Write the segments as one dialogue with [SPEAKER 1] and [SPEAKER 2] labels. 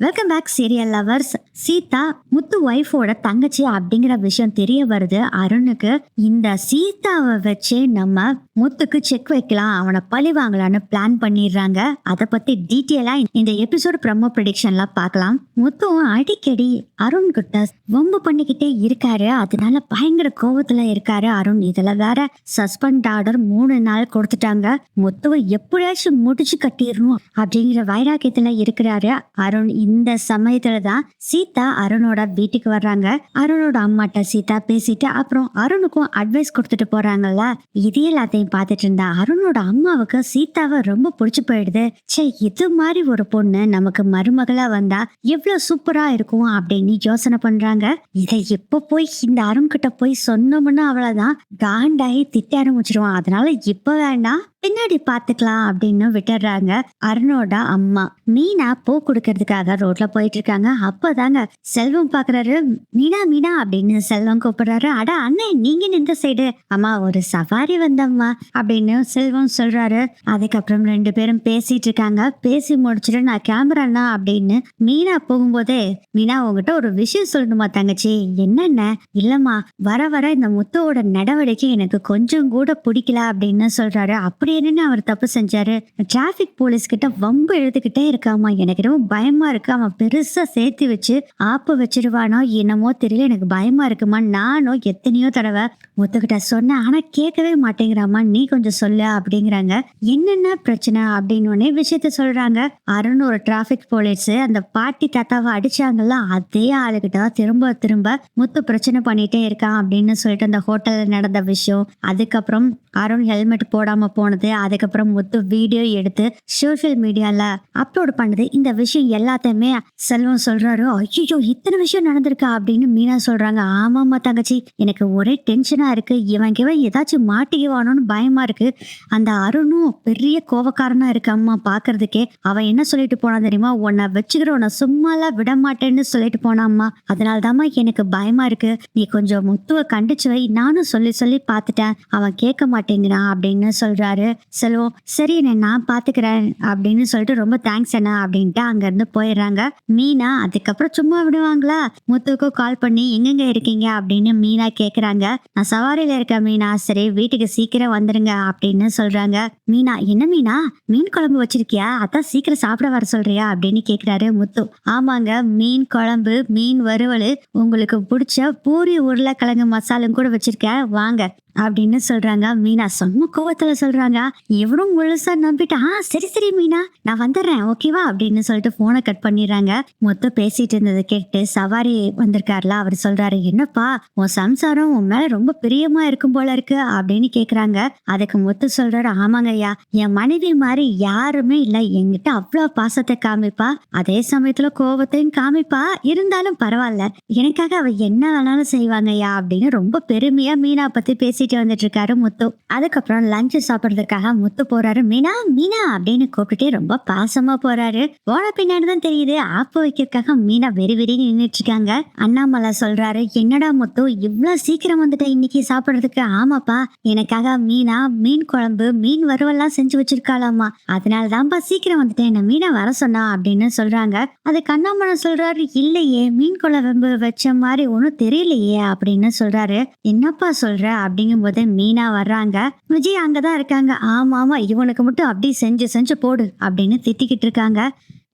[SPEAKER 1] Welcome back serial lovers. Seetha Muthu ஒய்ஃபோட தங்கச்சி அப்படிங்கிற விஷயம் தெரிய வருது அருணுக்கு. இந்த சீதாவை வச்சு நம்ம முத்துக்கு செக் வைக்கலாம், அவனை பழி வாங்கலான்னு பிளான் பண்ணிடுறாங்க. அதை பத்தி டீட்டெயிலா இந்த எபிசோட் ப்ரமோ ப்ரெடிக்ஷன்ல பார்க்கலாம். முத்துவும் அடிக்கடி அருண் கிட்ட வம்பு பண்ணிக்கிட்டே இருக்காரு. அதனால பயங்கர கோவத்துல இருக்காரு அருண். இதுல வேற சஸ்பெண்ட் ஆர்டர் 3 நாள் கொடுத்துட்டாங்க. முத்துவை எப்படியாச்சும் முடிச்சு கட்டிடணும் அப்படிங்கிற வைராக்கியத்துல இருக்கிறாரு அருண். இந்த சமயத்துல தான் சீதா அருணோட வீட்டுக்கு வர்றாங்க. அருணோட அம்மாட்ட சீதா பேசிட்டு அப்புறம் அருணுக்கும் அட்வைஸ் கொடுத்துட்டு போறாங்கல்ல. இது எல்லாத்தையும் பார்த்துட்டு இருந்தா அருணோட அம்மாவுக்கு சீதாவை ரொம்ப பிடிச்சு போயிடுது. சே, இது மாதிரி ஒரு பொண்ணு நமக்கு மருமகளா வந்தா எவ்வளவு சூப்பரா இருக்கும் அப்படின்னு யோசனை பண்றாங்க. இதை எப்ப போய் இந்த அருண் கிட்ட போய் சொன்னோம்னா அவ்வளவுதான் காண்டாயி திட்ட ஆரம்பிச்சிருவான். அதனால இப்ப வேண்டாம், பின்னாடி பாத்துக்கலாம் அப்படின்னு விட்டுறாங்க. அருணோட அம்மா மீனா பூ கொடுக்கறதுக்காக ரோட்ல போயிட்டு இருக்காங்க. அப்பதாங்க செல்வம் பாக்குறாரு. மீனா மீனா அப்படின்னு செல்வம் கூப்பிடுறாரு. அட அண்ணே, நீங்க இந்த சைடு. அம்மா ஒரு சவாரி வந்தம்மா அப்படின்னு செல்வம் சொல்றாரு. அதுக்கப்புறம் 2 பேரும் பேசிட்டு இருக்காங்க. பேசி முடிச்சுட்டு நான் கேமராண்ணா அப்படின்னு மீனா போகும்போதே, மீனா உங்ககிட்ட ஒரு விஷயம் சொல்லணுமா தங்கச்சி? என்னென்ன? இல்லம்மா, வர வர இந்த முத்துவோட நடவடிக்கை எனக்கு கொஞ்சம் கூட பிடிக்கல அப்படின்னு சொல்றாரு. அப்படி என்னன்னு அவர் தப்பு செஞ்சாரு? டிராபிக் போலீஸ் கிட்ட வம்பு எழுதுகிட்டே இருக்காமா. எனக்கு ரொம்ப பயமா இருக்கு. அவன் பெருசா சேர்த்து வச்சு ஆப்பு வச்சிருவானோ என்னமோ தெரியல, எனக்கு பயமா இருக்குமா. நானும் எத்தனையோ தடவை முத்துக்கிட்ட சொன்னேன், ஆனா கேட்கவே மாட்டேங்கிறாமா. நீ கொஞ்சம் சொல்லு அப்படிங்கிறாங்க. என்னென்ன பிரச்சனை அப்படின்னு விஷயத்த சொல்றாங்க. அருண் ஒரு டிராபிக் போலீஸ் அந்த பாட்டி தாத்தாவை அடிச்சாங்கல்ல, அதே ஆளுகிட்ட திரும்ப திரும்ப முத்து பிரச்சனை பண்ணிட்டே இருக்கான் அப்படின்னு சொல்லிட்டு அந்த ஹோட்டல்ல நடந்த விஷயம். அதுக்கப்புறம் அருண் ஹெல்மெட் போடாம போனது, அதுக்கப்புறம் முத்து வீடியோ எடுத்து சோசியல் மீடியால அப்லோட் பண்ணது, இந்த விஷயம் எல்லாத்தையுமே செல்வம் சொல்றாரு. ஐயோ, இத்தனை விஷயம் நடந்திருக்கா அப்படின்னு மீனா சொல்றாங்க. ஆமாமா தங்கச்சி, எனக்கு ஒரே டென்ஷனா இருக்கு. இவன் ஏதாச்சும் மாட்டிக்குவானோன்னு பயமா இருக்கு. அந்த அருணும் பெரிய கோவக்காரனா இருக்கு அம்மா பாக்குறதுக்கே. அவன் என்ன சொல்லிட்டு போனா தெரியுமா? உன்னை வச்சுக்கிற, உன்னை சும்மாலாம் விட மாட்டேன்னு சொல்லிட்டு போனாம்மா. அதனாலதாம்மா எனக்கு பயமா இருக்கு. நீ கொஞ்சம் முத்துவை கண்டிச்சு வை. நானும் சொல்லி சொல்லி பார்த்துட்டேன், அவன் கேட்க மாட்டேங்கிறான் அப்படின்னு சொல்றாரு செல்வம். சரி நான் பாத்துக்கிறேன் அப்படின்னு சொல்லிட்டு ரொம்ப தேங்க்ஸ் அண்ணா அப்படின்ட்டு அங்க இருந்து போயிடுறாங்க. மீனா அதுக்கப்புறம் சும்மா விடுவாங்களா? முத்துக்கு கால் பண்ணி எங்கெங்க இருக்கீங்க அப்படின்னு மீனா கேக்குறாங்க. நான் சவாரியில இருக்கேன் மீனா. சரி, வீட்டுக்கு சீக்கிரம் வந்துருங்க அப்படின்னு சொல்றாங்க. மீனா, என்ன மீனா, மீன் குழம்பு வச்சிருக்கியா? அதான் சீக்கிரம் சாப்பிட வர சொல்றியா அப்படின்னு கேக்குறாரு முத்து. ஆமாங்க, மீன் குழம்பு, மீன் வறுவல், உங்களுக்கு பிடிச்ச பூரி உருளைக்கிழங்கு மசாலும் கூட வச்சிருக்கேன், வாங்க அப்படின்னு சொல்றாங்க. மீனா செம்ம கோவத்துல சொல்றாங்க. இவரும் முழுசா நம்பிட்டு சரி சரி மீனா, நான் வந்துடுறேன் ஓகேவா அப்படின்னு சொல்லிட்டு போனை கட் பண்ணிடுறாங்க. முத்து பேசிட்டு இருந்ததை கேட்டு சவாரி வந்திருக்காருல, அவர் சொல்றாரு, என்னப்பா உன் சம்சாரம் உன் மேல ரொம்ப பிரியமா இருக்கும் போல இருக்கு அப்படின்னு கேக்குறாங்க. அதுக்கு முத்து சொல்றாரு, ஆமாங்க ஐயா, என் மனைவி மாதிரி யாருமே இல்ல, என்கிட்ட அவ்வளவு பாசத்தை காமிப்பா, அதே சமயத்துல கோபத்தையும் காமிப்பா, இருந்தாலும் பரவாயில்ல, எனக்காக அவ என்ன வேணாலும் செய்வாங்க ஐயா அப்படின்னு ரொம்ப பெருமையா மீனா பத்தி பேசிட்டு வந்துட்டு இருக்காரு முத்து. அதுக்கப்புறம் லஞ்ச் சாப்பிடுறதுக்காக முத்து போறாரு. மீனா மீனா அப்படின்னு கூப்பிட்டுட்டே ரொம்ப பாசமா போறாரு. போன பின்னாடி தான் தெரியுது ஆப்பு வைக்கிறதுக்காக மீனா வெறி வெறி நின்றுட்டு இருக்காங்க. அண்ணாமலை சொல்றாரு, என்னடா முத்து இவ்வளவு சீக்கிரம் வந்துட்ட இன்னைக்கு சாப்பிடுறதுக்கு? ஆமாப்பா, எனக்காக மீனா மீன் குழம்பு மீன் வறுவல்லாம் செஞ்சு வச்சிருக்காளாமா, அதனாலதான்ப்பா சீக்கிரம் வந்துட்டேன், என்ன மீனா வர சொன்னா அப்படின்னு சொல்றாங்க. அதுக்கு அண்ணாமலை சொல்றாரு, இல்லையே, மீன் குழம்பு வச்ச மாதிரி ஒன்னும் தெரியலையே அப்படின்னு சொல்றாரு. என்னப்பா சொல்ற அப்படிங்கும் போது மீனா வர்றாங்க. விஜய் அங்கதான் இருக்காங்க. ஆமா ஆமா, இவனுக்கு மட்டும் அப்படி செஞ்சு செஞ்சு போடு அப்படின்னு திட்டிக்கிட்டு இருக்காங்க.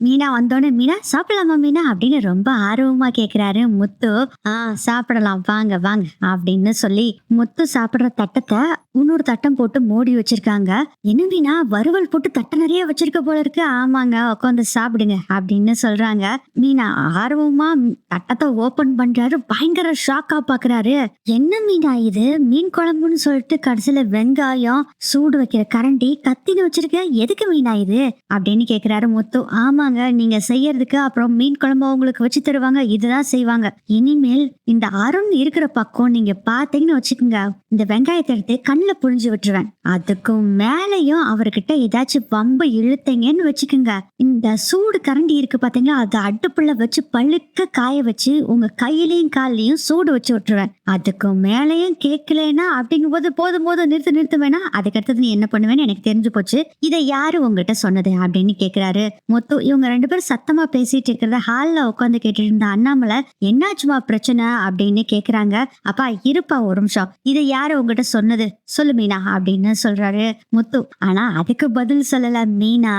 [SPEAKER 1] மீனா வந்தோடனே, மீனா சாப்பிடலாமா மீனா அப்படின்னு ரொம்ப ஆர்வமா கேக்குறாரு முத்து. சாப்பிடலாம், வாங்க வாங்க அப்படின்னு சொல்லி முத்து சாப்பிடுற தட்டத்தை இன்னொரு தட்டம் போட்டு மூடி வச்சிருக்காங்க. என்ன மீனா, வறுவல் போட்டு தட்டை நிறைய வச்சிருக்க போல இருக்கு. ஆமாங்க, உட்காந்து சாப்பிடுங்க அப்படின்னு சொல்றாங்க. மீனா ஆர்வமா தட்டத்தை ஓபன் பண்றாரு. பயங்கர ஷாக்கா பாக்குறாரு. என்ன மீனா இது, மீன் குழம்புன்னு சொல்லிட்டு கடைசியில வெங்காயம், சூடு வைக்கிற கரண்டி, கத்தின்னு வச்சிருக்க, எதுக்கு மீனா இது அப்படின்னு கேக்குறாரு முத்து. ஆமா, நீங்க செய்யறதுக்கு அப்புறம் மீன் குழம்பு உங்களுக்கு வச்சு தருவாங்க, இதுதான் செய்வாங்க. இனிமேல் இந்த அருண் இருக்கிற பக்கம் நீங்க பாத்தீங்கன்னு வச்சுக்கோங்க, இந்த வெங்காயத்தை எடுத்து கண்ணுல புழிஞ்சு விட்டுருவேன் அதுக்கும் மேலயும் அவர்கிட்ட ஏதாச்சும் வம்பு இழுத்தீங்கன்னு வச்சுக்கோங்க, இந்த சூடு கரண்டி இருக்கு பாத்தீங்களா, அதை அடுப்புல வச்சு பழுக்க காய வச்சு உங்க கையிலயும் கால்லயும் சூடு வச்சு விட்டுருவேன். அதுக்கும் மேலயும் கேட்கலன்னா அப்படிங்கும் போது போதும் போதும் நிறுத்து நிறுத்து வேணா, அதுக்கடுத்தது நீ என்ன பண்ணுவேன்னு எனக்கு தெரிஞ்சு போச்சு. இதை யாரு உங்ககிட்ட சொன்னது அப்படின்னு கேக்குறாரு முத்து. இவங்க 2 பேரும் சத்தமா பேசிட்டு இருக்கிறத ஹால்ல உட்காந்து கேட்டுட்டு இருந்த அண்ணாமலை, என்னாச்சுமா பிரச்சனை அப்படின்னு கேக்குறாங்க. அப்பா இருப்பா ஒரு நிமிஷம், இதை யாரு உங்ககிட்ட சொன்னது சொல்லு மீனா அப்படின்னு சொல்றாரு முத்து. ஆனா அதுக்கு பதில் சொல்லல மீனா.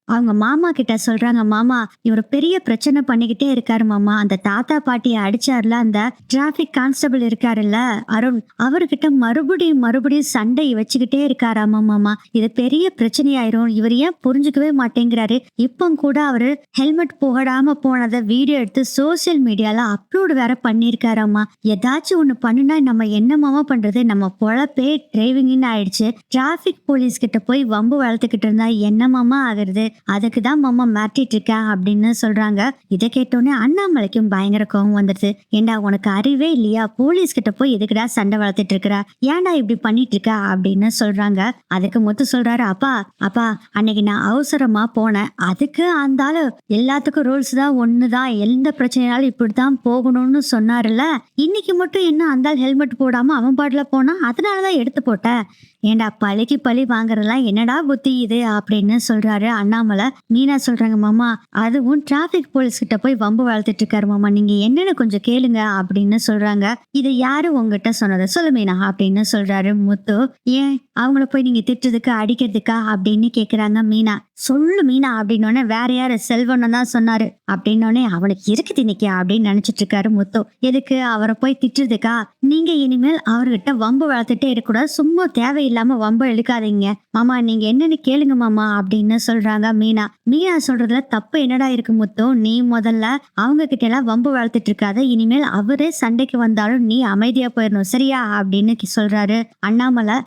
[SPEAKER 1] அவங்க மாமா கிட்ட சொல்றாங்க, மாமா இவர் பெரிய பிரச்சனை பண்ணிக்கிட்டே இருக்காரு மாமா. அந்த தாத்தா பாட்டியை அடிச்சாருல, அந்த டிராபிக் கான்ஸ்டபிள் இருக்காருல்ல அருண், அவர்கிட்ட மறுபடியும் மறுபடியும் சண்டை வச்சுக்கிட்டே இருக்காராமா மாமா. இது பெரிய பிரச்சனையாயிரும், இவர் ஏன் புரிஞ்சுக்கவே மாட்டேங்கிறாரு. இப்போ கூட அவரு ஹெல்மெட் போடாம போனதை வீடியோ எடுத்து சோசியல் மீடியால அப்லோடு வேற பண்ணிருக்காராமா. ஏதாச்சும் ஒண்ணு பண்ணுனா நம்ம என்ன மாமா பண்றது, நம்ம பொழப்பே டிரைவிங்னு ஆயிடுச்சு. டிராபிக் போலீஸ் கிட்ட போய் வம்பு வளர்த்துக்கிட்டு இருந்தா என்ன மாமா ஆகுறது, அதுக்குதான் மாமா மாட்டிட்டு இருக்கேன் அப்படின்னு சொல்றாங்க. இதை கேட்டோன்னே அண்ணாமலைக்கும் பயங்கர கோவம் வந்துடுது. ஏண்டா உனக்கு அறிவே இல்லையா, போலீஸ் கிட்ட போய் எதுக்குடா சண்டை வளர்த்துட்டு இருக்கிற, ஏன்டா இப்படி பண்ணிட்டு இருக்க அப்படின்னு சொல்றாங்க. அதுக்கு முத்து சொல்றாரு, அப்பா அப்பா அன்னைக்கு நான் அவசரமா போனேன், அதுக்கு அந்த ஆளு எல்லாத்துக்கும் ரூல்ஸ் தான் ஒண்ணுதான், எந்த பிரச்சனையாலும் இப்படித்தான் போகணும்னு சொன்னாருல்ல, இன்னைக்கு மட்டும் என்ன அந்த ஆள் ஹெல்மெட் போடாம அவன் பாட்டுல போனா, அதனாலதான் எடுத்து போட்டேன். ஏண்டா பழிக்கு பழி வாங்குறதெல்லாம் என்னடா புத்தி இது அப்படின்னு சொல்றாரு அண்ணாமலை. மீனா சொல்றாங்க, மாமா அதுவும் டிராபிக் போலீஸ் கிட்ட போய் வம்பு வளர்த்துட்டு இருக்காரு மாமா, நீங்க என்னன்னு கொஞ்சம் கேளுங்க அப்படின்னு சொல்றாங்க. இது யாரு உங்ககிட்ட சொன்னது சொல்லு மீனா அப்படின்னு சொல்றாரு முத்து. ஏன் அவங்கள போய் நீங்க திட்டுறதுக்கு அடிக்கிறதுக்கா அப்படின்னு கேக்குறாங்க மீனா. சொல்லு மீனா அப்படின்னோடனே, வேற யாரு செல்வன் தான் சொன்னாரு அப்படின்னோடனே, அவனுக்கு இருக்குது இன்னைக்கு அப்படின்னு நினைச்சிட்டு இருக்காரு முத்து. எதுக்கு அவரை போய் திட்டுறதுக்கா, நீங்க இனிமேல் அவர்கிட்ட வம்பு வளர்த்துட்டே இருக்கக்கூடாது, சும்மா தேவையில்லாம வம்பு இழுக்காதீங்க மாமா, நீங்க என்னன்னு கேளுங்க மாமா அப்படின்னு சொல்றாங்க மீனா. மீனா சொல்றதுல தப்பு என்னடா இருக்கு முத்து, நீ முதல்ல அவங்க கிட்ட எல்லாம் வம்பு வளர்த்துட்டு இருக்காத, இனிமேல் அவரே சண்டைக்கு வந்தாலும் நீ அமைதியா போயிடணும் சரியா அப்படின்னு சொல்றாரு அண்ணாமலை.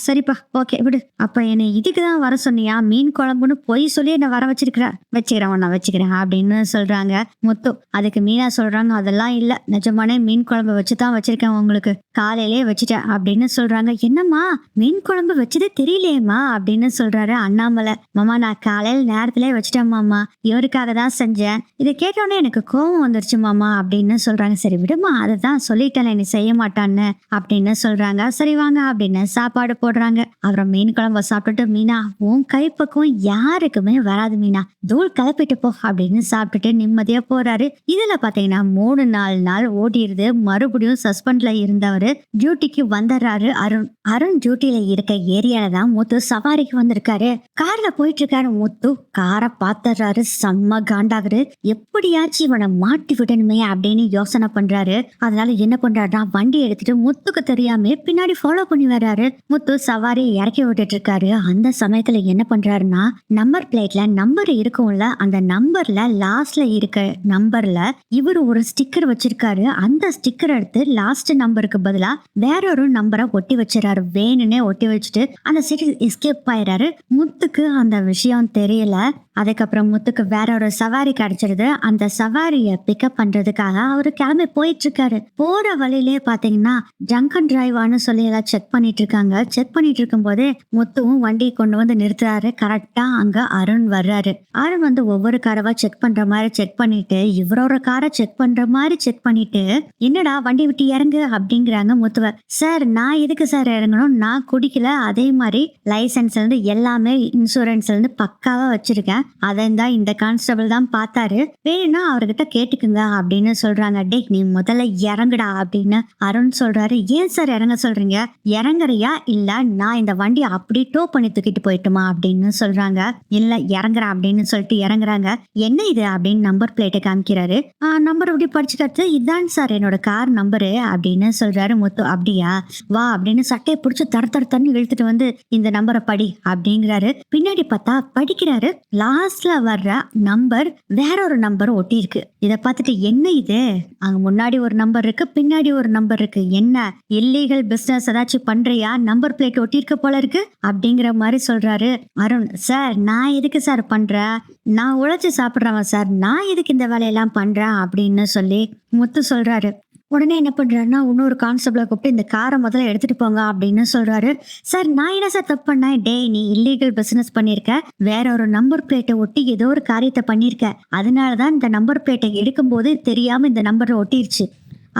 [SPEAKER 1] சரிப்பா ஓகே விடு, அப்ப என்னை இதுக்குதான் வர சொன்னியா, மீன் குழம்புன்னு பொய் சொல்லி என்ன வர வச்சுக்கிறேன் நான் வச்சுக்கிறேன் அப்படின்னு சொல்றாங்க முத்து. அதுக்கு மீனா சொல்றாங்க, அதெல்லாம் இல்ல, நிஜமானே மீன் குழம்பு வச்சுதான் வச்சிருக்கேன், உங்களுக்கு காலையிலே வச்சுட்டேன் அப்படின்னு சொல்றாங்க. என்னம்மா மீன் குழம்பு வச்சதே தெரியலையேம்மா அப்படின்னு சொல்றாரு அண்ணாமலை. மாமா நான் காலையில நேரத்திலே வச்சுட்டேன் மாமா, இவருக்காக தான் செஞ்சேன். இதை கேட்டோன்னே எனக்கு கோவம் வந்துருச்சு மாமா அப்படின்னு சொல்றாங்க. சரி விடுமா, அதை தான் சொல்லிட்டேன் நீ செய்ய மாட்டான்னு அப்படின்னு சொல்றாங்க. சரி வாங்க அப்படின்னு சாப்பாடு போடுறாங்க. அப்புறம் மீன் குழம்பு சாப்பிட்டுட்டு, மீனா உன் கைப்பக்கம் யாருக்குமே வராது மீனா, தூள் கலப்பிட்டு போ அப்படின்னு சாப்பிட்டுட்டு நிம்மதியா போறாரு. இதுல பாத்தீங்கன்னா 3-4 நாள் ஓடிடுது. மறுபடியும் சஸ்பெண்ட்ல இருந்தவரு டியூட்டிக்கு வந்துடுறாரு அருண். அருண் டியூட்டில இருக்க ஏரியால தான் முத்து சவாரிக்கு வந்திருக்காரு. கார்ல போயிட்டு இருக்காரு முத்து. காரை பாத்துறாரு, செம்ம காண்டாகுது, எப்படியாச்சும் இவனை மாட்டி விடணுமே அப்படின்னு யோசனை பண்றாரு. அதனால என்ன பண்றாருன்னா, வண்டி எடுத்துட்டு முத்துக்கு தெரியாம பின்னாடி ஃபாலோ பண்ணி வர்றாரு. முத்து சவாரியை இறக்கி விட்டுட்டு இருக்காரு. அந்த சமயத்துல என்ன பண்றாருன்னா, நம்பர் பிளேட்ல நம்பர் இருக்கும்ல, அந்த நம்பர்ல லாஸ்ட்ல இருக்க நம்பர்ல இவரு ஒரு ஸ்டிக்கர் வச்சிருக்காரு. அந்த ஸ்டிக்கர் எடுத்து லாஸ்ட் நம்பருக்கு பதிலா வேற ஒரு நம்பரை ஒட்டி வச்சிடறாரு. வேணும்னே ஒட்டி வச்சுட்டு அந்த சைடு எஸ்கேப் ஆயிடுறாரு. முத்துக்கு அந்த விஷயம் தெரியல. அதுக்கப்புறம் முத்துக்கு வேற ஒரு சவாரி கிடைச்சிருது. அந்த சவாரிய பிக்கப் பண்றதுக்காக அவரு கிளம்பி போயிட்டு இருக்காரு. போற வழியிலே பாத்தீங்கன்னா ட்ரங்க் அண்ட் டிரைவான்னு சொல்லி எல்லாம் செக் பண்ணிட்டு இருக்காங்க. செக் பண்ணிட்டு இருக்கும் போதே முத்துவும் வண்டி கொண்டு வந்து நிறுத்துறாரு. கரெக்டா அங்க அருண் வர்றாரு. அருண் வந்து ஒவ்வொரு காரவா செக் பண்ற மாதிரி செக் பண்ணிட்டு, இவரோட காரை செக் பண்ற மாதிரி செக் பண்ணிட்டு, என்னடா வண்டி விட்டு இறங்கு அப்படிங்கிறாங்க முத்துவ. சார் நான் எதுக்கு சார் இறங்கணும், நான் குடிக்கல, அதே மாதிரி லைசன்ஸ்ல இருந்து எல்லாமே இன்சூரன்ஸ்ல இருந்து பக்காவா வச்சிருக்கேன், அதான் இந்த கான்ஸ்டபிள் தான் பார்த்தாரு, வேணும்னா அவர்கிட்ட கேட்டுக்குங்க அப்படின்னு சொல்றாங்க. டே நீ முதல்ல இறங்குடா அப்படின்னு அருண் சொல்றாரு. ஏன் சார் இறங்க சொல்றீங்க, இறங்குறியா இல்ல நான் இந்த வண்டியை அப்படி டோ பண்ணி தூக்கிட்டு போயிட்டுமா அப்படின்னு சொல்றாங்க. இல்ல இறங்குறேன் அப்படின்னு சொல்லிட்டு இறங்குறாங்க. என்ன இது அப்படின்னு நம்பர் பிளேட்டை காமிக்கிறாரு. நம்பர் அப்படி படிச்சுக்கிறது, இதான் சார் என்னோட கார் நம்பரு அப்படின்னு சொல்றாரு முத்து. அப்படியா வா அப்படின்னு சட்டையை பிடிச்சி தர இழுத்துட்டு வந்து இந்த நம்பரை படி அப்படிங்கிறாரு. பின்னாடி பார்த்தா படிக்கிறாரு. லாஸ்ட்ல வர்ற நம்பர் வேற ஒரு நம்பர் ஒட்டி இருக்கு. இதை பார்த்துட்டு என்ன இது, அங்க முன்னாடி ஒரு நம்பர் இருக்கு, பின்னாடி ஒரு நம்பர் இருக்கு, என்ன இல்லீகல் பிசினஸ் ஏதாச்சும் பண்றியா, நம்பர் பிளேட் ஒட்டி இருக்க போல இருக்கு அப்படிங்கிற மாதிரி சொல்றாரு அருண். சார் நான் எதுக்கு சார் பண்றேன், நான் உழைச்சு சாப்பிடுறவன் சார், நான் எதுக்கு இந்த வேலையெல்லாம் பண்றேன் அப்படின்னு சொல்லி முத்து சொல்றாரு. உடனே என்ன பண்றாருன்னா, இன்னொரு கான்ஸ்டபிள கூப்பிட்டு இந்த காரை முதல்ல எடுத்துட்டு போங்க அப்படின்னு சொல்றாரு. சார் நான் என்ன சார் தப்பு பண்ணேன்? டேய் நீ இல்லீகல் பிசினஸ் பண்ணிருக்க. வேற ஒரு நம்பர் பிளேட்டை ஒட்டி ஏதோ ஒரு காரியத்தை பண்ணிருக்க. அதனாலதான் இந்த நம்பர் பிளேட்டை எடுக்கும்போது தெரியாம இந்த நம்பரை ஒட்டிருச்சு.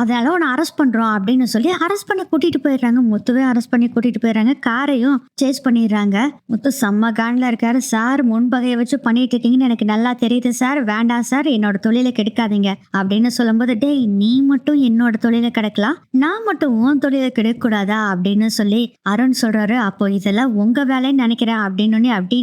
[SPEAKER 1] அதனால உன்னை அரெஸ்ட் பண்றோம் அப்படின்னு சொல்லி அரெஸ்ட் பண்ணி கூட்டிட்டு போயிடுறாங்க. முத்துவே அரெஸ்ட் பண்ணி கூட்டிட்டு போயிடுறாங்க. காரையும் சேஸ் பண்ணிடுறாங்க. முத்து செம்ம காண்டில் இருக்காரு. சார் முன்பகையை வச்சு பண்ணிட்டு இருக்கீங்கன்னு எனக்கு நல்லா தெரியுது சார். வேண்டாம் சார், என்னோட தொழிலை கெடுக்காதீங்க அப்படின்னு சொல்லும்போது, டேய் நீ மட்டும் என்னோட தொழிலை கெடுக்கலாம், நான் மட்டும் உன் தொழிலை கெடுக்க கூடாதா அப்படின்னு சொல்லி அருண் சொல்றாரு. அப்போ இதெல்லாம் உங்க வேலைன்னு நினைக்கிறேன் அப்படின்னு அப்படி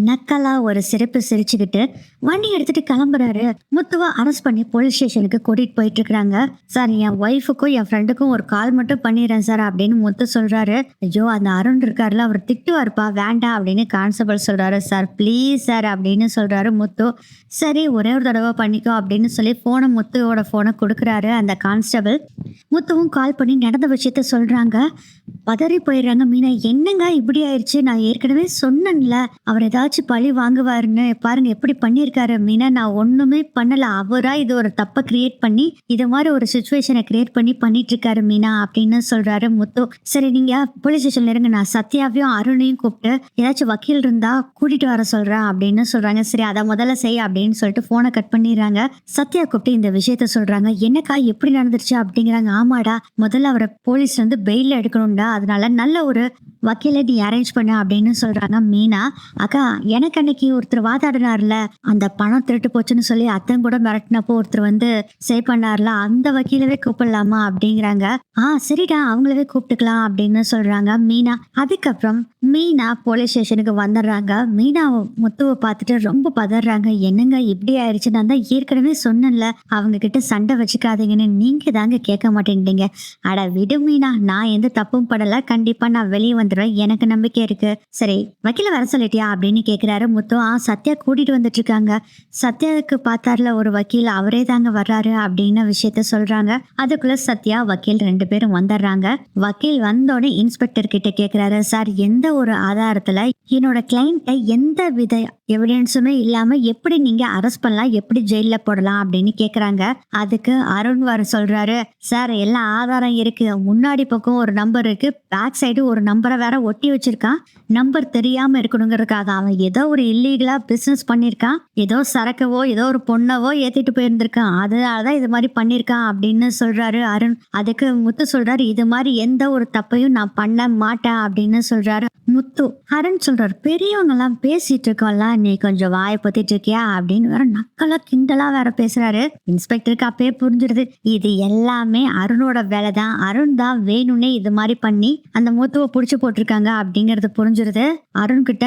[SPEAKER 1] நக்கலா ஒரு சிரிப்பு சிரிச்சுக்கிட்டு வண்டி எடுத்துட்டு கிளம்புறாரு. முத்துவா அரெஸ்ட் பண்ணி போலீஸ் ஸ்டேஷனுக்கு கூட்டிட்டு போயிட்டு இருக்காங்க. சார் என் ஒய்ஃபுக்கும் என் ஃப்ரெண்டுக்கும் ஒரு கால் மட்டும் பண்ணிடுறேன் சார் அப்படின்னு முத்து சொல்றாரு. ஐயோ அந்த அருண் இருக்காருல, அவர் திட்டுவாருப்பா, வேண்டாம் அப்படின்னு கான்ஸ்டபிள் சொல்றாரு. சார் ப்ளீஸ் சார் அப்படின்னு சொல்றாரு முத்து. சரி ஒரே ஒரு தடவை பண்ணிக்கோ அப்படின்னு சொல்லி முத்துவோட போனை கொடுக்குறாரு அந்த கான்ஸ்டபிள். முத்துவும் கால் பண்ணி நடந்த விஷயத்த சொல்றாங்க. பதறி போயிடுறாங்க மீனா. என்னங்க இப்படி ஆயிடுச்சு? நான் ஏற்கனவே சொன்னேன்ல அவர் ஏதாச்சும் பழி வாங்குவாருன்னு, பாருங்க எப்படி பண்ணியிருக்காரு மீனா. நான் ஒண்ணுமே பண்ணல, அவரா இது ஒரு தப்பை கிரியேட் பண்ணி இது மாதிரி ஒரு சுச்சுவேஷனை கிரியேட் பண்ணி பண்ணிட்டு இருக்காரு மீனா அப்படின்னு சொல்றாரு முத்து. சரி நீங்க போலீஸ் ஸ்டேஷன்ல இருங்க, நான் சத்யாவையும் அருணையும் கூப்பிட்டு ஏதாச்சும் வக்கீல் இருந்தா கூட்டிட்டு வர சொல்றேன் அப்படின்னு சொல்றாங்க. சரி அதை முதல்ல செய்ய அப்படின்னு சொல்லிட்டு போனை கட் பண்ணிடுறாங்க. சத்யா கூப்பிட்டு இந்த விஷயத்த சொல்றாங்க. என்னக்கா எப்படி நடந்துருச்சு அப்படிங்கிறாங்க. ஆமாடா, முதல்ல அவரை போலீஸ் வந்து பெயில் எடுக்கணும்டா, அதனால நல்ல ஒரு வக்கீலை நீ அரேஞ்ச் பண்ண அப்படின்னு சொல்றாங்க மீனா. அக்கா எனக்கு அன்னைக்கு ஒருத்தர் வாதாடினார்ல, அந்த பணம் திருட்டு போச்சுன்னு சொல்லி அத்தன் கூட மிரட்டினப்போ ஒருத்தர் வந்து சேவ் பண்ணார்ல, அந்த வக்கீலவே கூப்பிடலாமா அப்படிங்கிறாங்க. சரிடா அவங்களவே கூப்பிட்டுக்கலாம் அப்படின்னு சொல்றாங்க மீனா. அதுக்கப்புறம் மீனா போலீஸ் ஸ்டேஷனுக்கு வந்துடுறாங்க. மீனா முத்துவை பார்த்துட்டு ரொம்ப பதறாங்க. என்னங்க இப்படி ஆயிடுச்சு? நான் தான் ஏற்கனவே சொன்னேன்ல அவங்க கிட்ட சண்டை வச்சுக்காதீங்கன்னு, நீங்க தாங்க கேட்க மாட்டேங்கிறீங்க. அட விடு மீனா, நான் எந்த தப்பும் படல, கண்டிப்பா நான் வெளியே வந்துடுவேன், எனக்கு நம்பிக்கை இருக்கு. சரி வக்கீல வர சொல்லிட்டியா அப்படின்னு கேக்குறாரு முத்து. சத்யா கூட்டிட்டு வந்துட்டு இருக்காங்க. சத்யாவுக்கு பார்த்தார்ல ஒரு வக்கீல், அவரே தாங்க வர்றாரு அப்படின்னு விஷயத்த சொல்றாங்க. அதுக்குள்ள சத்யா வக்கீல் 2 பேரும் வந்துடுறாங்க. வக்கீல் வந்தோடனே இன்ஸ்பெக்டர் கிட்ட கேக்குறாரு. சார் எந்த ஒரு ஆதாரத்துல என்னோட கிளைண்ட்டை எந்த வித எவிடன்ஸுமே இல்லாம எப்படி நீங்க அரெஸ்ட் பண்ணலாம், எப்படி ஜெயில போடலாம் அப்படின்னு கேக்குறாங்க. அதுக்கு அருண் வர சொல்றாரு. சார் எல்லா ஆதாரம் இருக்கு, முன்னாடி பக்கம் ஒரு நம்பர் இருக்கு, பேக் சைடு ஒரு நம்பரை வேற ஒட்டி வச்சிருக்கான். நம்பர் தெரியாம இருக்கணுங்கிறதுக்காக அவன் ஏதோ ஒரு இல்லீகலா பிசினஸ் பண்ணிருக்கான், ஏதோ சரக்கவோ ஏதோ ஒரு பொண்ணவோ ஏத்திட்டு போயிருந்திருக்கான், அதனாலதான் இது மாதிரி பண்ணிருக்கான் அப்படின்னு சொல்றாரு அருண். அதுக்கு முத்து சொல்றாரு, இது மாதிரி எந்த ஒரு தப்பையும் நான் பண்ண மாட்டேன் அப்படின்னு சொல்றாரு முத்து. அருண் சொல்றாரு, பெரியவங்க எல்லாம் பேசிட்டு இருக்கோம்ல, நீ கொஞ்சம் வாயை பத்திட்டு இருக்கியா அப்படின்னு வேற நக்கலா கிண்டலா வேற பேசுறாரு. இன்ஸ்பெக்டருக்கு அப்பயே புரிஞ்சிருது இது எல்லாமே அருணோட வேலை தான், அருண் தான் வேணும்னே இது மாதிரி பண்ணி அந்த முத்துவை புடிச்சு போட்டிருக்காங்க அப்படிங்கறது புரிஞ்சிருது. அருண் கிட்ட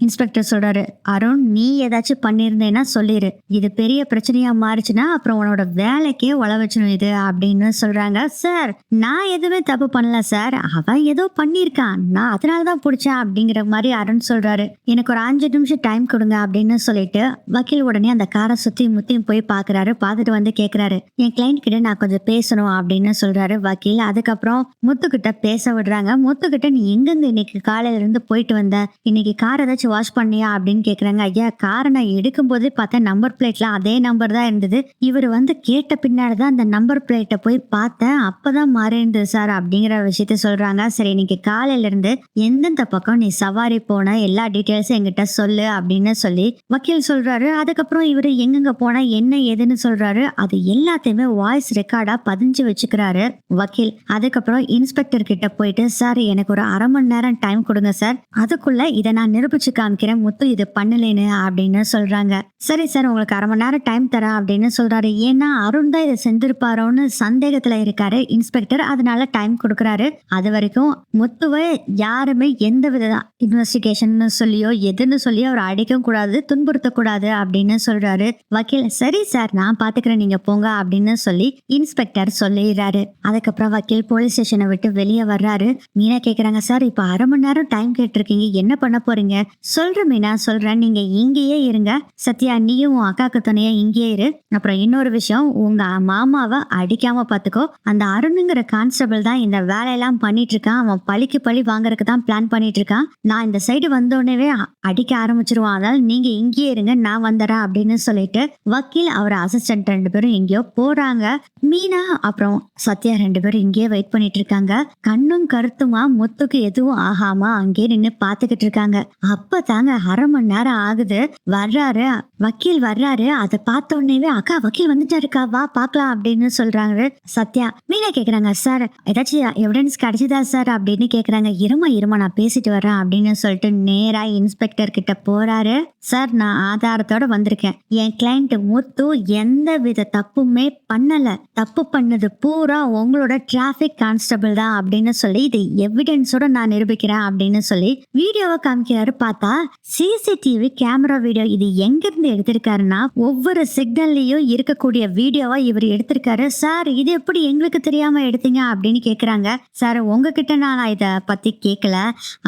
[SPEAKER 1] இன்ஸ்பெக்டர் சொல்றாரு, அருண் நீ ஏதாச்சும் பண்ணிருந்தேன்னா சொல்லிரு, இது பெரிய பிரச்சனையா மாறிச்சுன்னா அப்புறம் உன்னோட வேலைக்கே உழ வச்சிடும் இது அப்படின்னு சொல்றாங்க. சார் நான் எதுவுமே தப்பு பண்ணல சார், அவன் ஏதோ பண்ணிருக்கான், நான் அதனாலதான் பிடிச்சேன் அப்படிங்கிற மாதிரி அருண் சொல்றாரு. எனக்கு ஒரு 5 நிமிஷம் டைம் கொடுங்க அப்படின்னு சொல்லிட்டு வக்கீல் உடனே அந்த காரை சுத்தி முத்தியும் போய் பாக்குறாரு. பார்த்துட்டு வந்து கேக்குறாரு, என் கிளைண்ட் கிட்ட நான் கொஞ்சம் பேசணும் அப்படின்னு சொல்றாரு வக்கீல். அதுக்கப்புறம் முத்துக்கிட்ட பேச விடுறாங்க. முத்துக்கிட்ட நீ எங்கிருந்து இன்னைக்கு காலையில இருந்து போயிட்டு வந்த, இன்னைக்கு கார் ஏதாச்சும் வாஷ் பண்ணியா அப்படின்னு கேக்குறாங்க. ஐயா காரை நான் எடுக்கும் போதே பார்த்தேன், நம்பர் பிளேட்ல அதே நம்பர் தான் இருந்தது, இவர் வந்து கேட்ட பின்னாடிதான் அந்த நம்பர் பிளேட்டை போய் பார்த்தேன், அப்பதான் மாறி இருந்தது சார் அப்படிங்கிற விஷயத்த சொல்றாங்க. சரி இன்னைக்கு காலையில இருந்து எந்தெந்த பக்கம் நீ சவாரி போன எல்லா டீட்டெயில்ஸும் என்கிட்ட சொல்லு அப்படின்னு சொல்லி வக்கீல் சொல்றாரு. அதுக்கப்புறம் இவரு எங்கெங்க போனா என்ன ஏதுன்னு சொல்றாரு. அது எல்லாத்தையுமே வாய்ஸ் ரெக்கார்டா பதிஞ்சு வச்சுக்கிறாரு வக்கீல். அதுக்கப்புறம் இன்ஸ்பெக்டர் கிட்ட போயிட்டு, சார் எனக்கு ஒரு 1/2 மணி நேரம் டைம் கொடுங்க சார், அதுக்குள்ள இதை நான் நிரூபிச்சு காமிக்கிறேன், முத்து இது பண்ணலேன்னு அப்படின்னு சொல்றாங்க. சரி சார் உங்களுக்கு 1/2 மணி நேரம் டைம் தரேன் அப்படின்னு சொல்றாரு. ஏன்னா அருண் தான் இதை செஞ்சிருப்பாரோன்னு சந்தேகத்துல இருக்காரு இன்ஸ்பெக்டர், அதனால டைம் கொடுக்குறாரு. அது வரைக்கும் முத்துவை யாருமே எந்த வித இன்வெஸ்டிகேஷன் சொல்லியோ எதுன்னு சொல்லியோ அவர் அடிக்க கூடாது, துன்புறுத்த கூடாது அப்படின்னு சொல்றாரு வக்கீல். சரி சார் நான் பாத்துக்கிறேன், நீங்க போங்க அப்படின்னு சொல்லி இன்ஸ்பெக்டர் சொல்லிடுறாரு. அதுக்கப்புறம் வக்கீல் போலீஸ் ஸ்டேஷனை விட்டு வெளியே வர்றாரு. மீனா கேக்குறாங்க, சார் இப்ப 1/2 மணி நேரம் டைம் கேட்டிருக்கீங்க, என்ன பண்ண போறீங்க சொல்றேன் மீனா, சொல்றேன். நீங்க இங்கேயே இருங்க. சத்யா, நீயும் உன் அக்காக்கு துணையா இங்கேயே இரு. அப்புறம் இன்னொரு விஷயம், உங்க மாமாவ அடிக்காம பாத்துக்கோ. அந்த அருணுங்கிற கான்ஸ்டபிள் தான் இந்த வேலையெல்லாம் பண்ணிட்டு இருக்கான். அவன் பழிக்கு பழி வாங்குறதுக்கு தான் பிளான் பண்ணிட்டு இருக்கான். நான் இந்த சைடு வந்தோடனே அடிக்க ஆரம்பிச்சிருவான். அதனால நீங்க இங்கேயே இருங்க, நான் வந்துடுறேன் அப்படின்னு சொல்லிட்டு வக்கீல் அவர் அசிஸ்டன்ட் 2 பேரும் எங்கேயோ போறாங்க. மீனா அப்புறம் சத்யா 2 பேரும் இங்கேயே வெயிட் பண்ணிட்டு இருக்காங்க. கண்ணும் கருத்துமா முத்துக்கு எதுவும் ஆகாம அங்கேயே நின்னு பாத்துக்கிட்டு இருக்காங்க. அப்பதாங்க 1/2 மணி நேரம் ஆகுது. வர்றாரு வக்கீல் வர்றாரு. அதை பார்த்த உடனே அக்கா வக்கீல் வந்துட்டாருக்கா, வா பாக்கலாம் அப்படின்னு சொல்றாங்க. சத்யா மீனா கேக்குறாங்க, சார் ஏதாச்சும் எவிடன்ஸ் கிடைச்சதா சார் அப்படின்னு கேக்குறாங்க. இருமா நான் பேசிட்டு வரேன் அப்படின்னு சொல்லிட்டு நேரா இன்ஸ்பெக்டர் கிட்ட போறாரு. சார், நான் ஆதாரத்தோட வந்திருக்கேன். என் கிளைண்ட் முத்து எந்த வித தப்புமே பண்ணல. தப்பு பண்ணது பூரா உங்களோட டிராபிக் கான்ஸ்டபிள் தான் அப்படின்னு சொல்லி இது எவிடன்ஸோட நான் நிரூபிக்கிறேன் அப்படின்னு சொல்லி வீடியோவை காமிக்கிறாரு. பார்த்தா சிசிடிவி கேமரா வீடியோ. இது எங்க இருந்து எடுத்திருக்காருன்னா ஒவ்வொரு சிக்னல்லையும் இருக்கக்கூடிய வீடியோவா இவர் எடுத்திருக்காரு. சார், இது எப்படி எங்களுக்கு தெரியாம எடுத்தீங்க அப்படின்னு கேக்குறாங்க. சார், உங்ககிட்ட நான் இத பத்தி கேட்கல.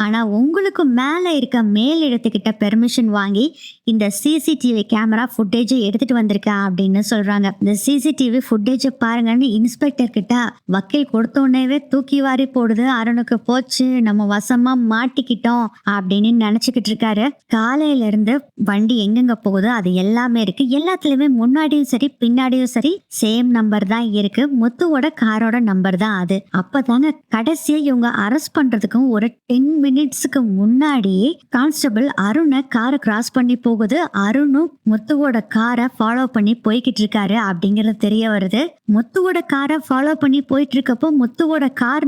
[SPEAKER 1] ஆனா உங்களுக்கு மேல இருக்க மேல் இடத்துக்கிட்ட பெர்மிஷன் வாங்கி இந்த சிசிடிவி கேமரா ஃபுட்டேஜ் எடுத்துட்டு வந்திருக்கேன் அப்படின்னு சொல்றாங்க. இந்த சிசிடிவி ஃபுட்டேஜ் பாருங்கன்னு இன்ஸ்பெக்டர் கிட்ட வக்கீல் கொடுத்தோன்னே தூக்கி வாரி போடுது. அருணுக்கு போச்சு, நம்ம வசமா மாட்டிக்கிட்டோம் அப்படின்னு நினைச்சுக்கிட்டு இருக்காரு. காலையில இருந்து வண்டி எங்கெங்க போகுதோ அது எல்லாமே இருக்கு. எல்லாத்துலயுமே முன்னாடியும் சரி பின்னாடியும் சரி சேம் நம்பர் தான் இருக்கு. முத்துவோட காரோட நம்பர் தான் அது. அப்பதாங்க கடைசியா இவங்க அரெஸ்ட் பண்றதுக்கும் ஒரு 10 மினிட்ஸ்க்கு முன்னாடி கான்ஸ்டபிள் அருணை காரை கிராஸ் பண்ணி போகுது. அருணும் முத்துவோட காரை ஃபாலோ பண்ணி போய்கிட்டு இருக்காரு அப்படிங்கறது தெரிய வருது. முத்துவோட காரை ஃபாலோ பண்ணி போயிட்டு இருக்கப்போ முத்துவோட கார்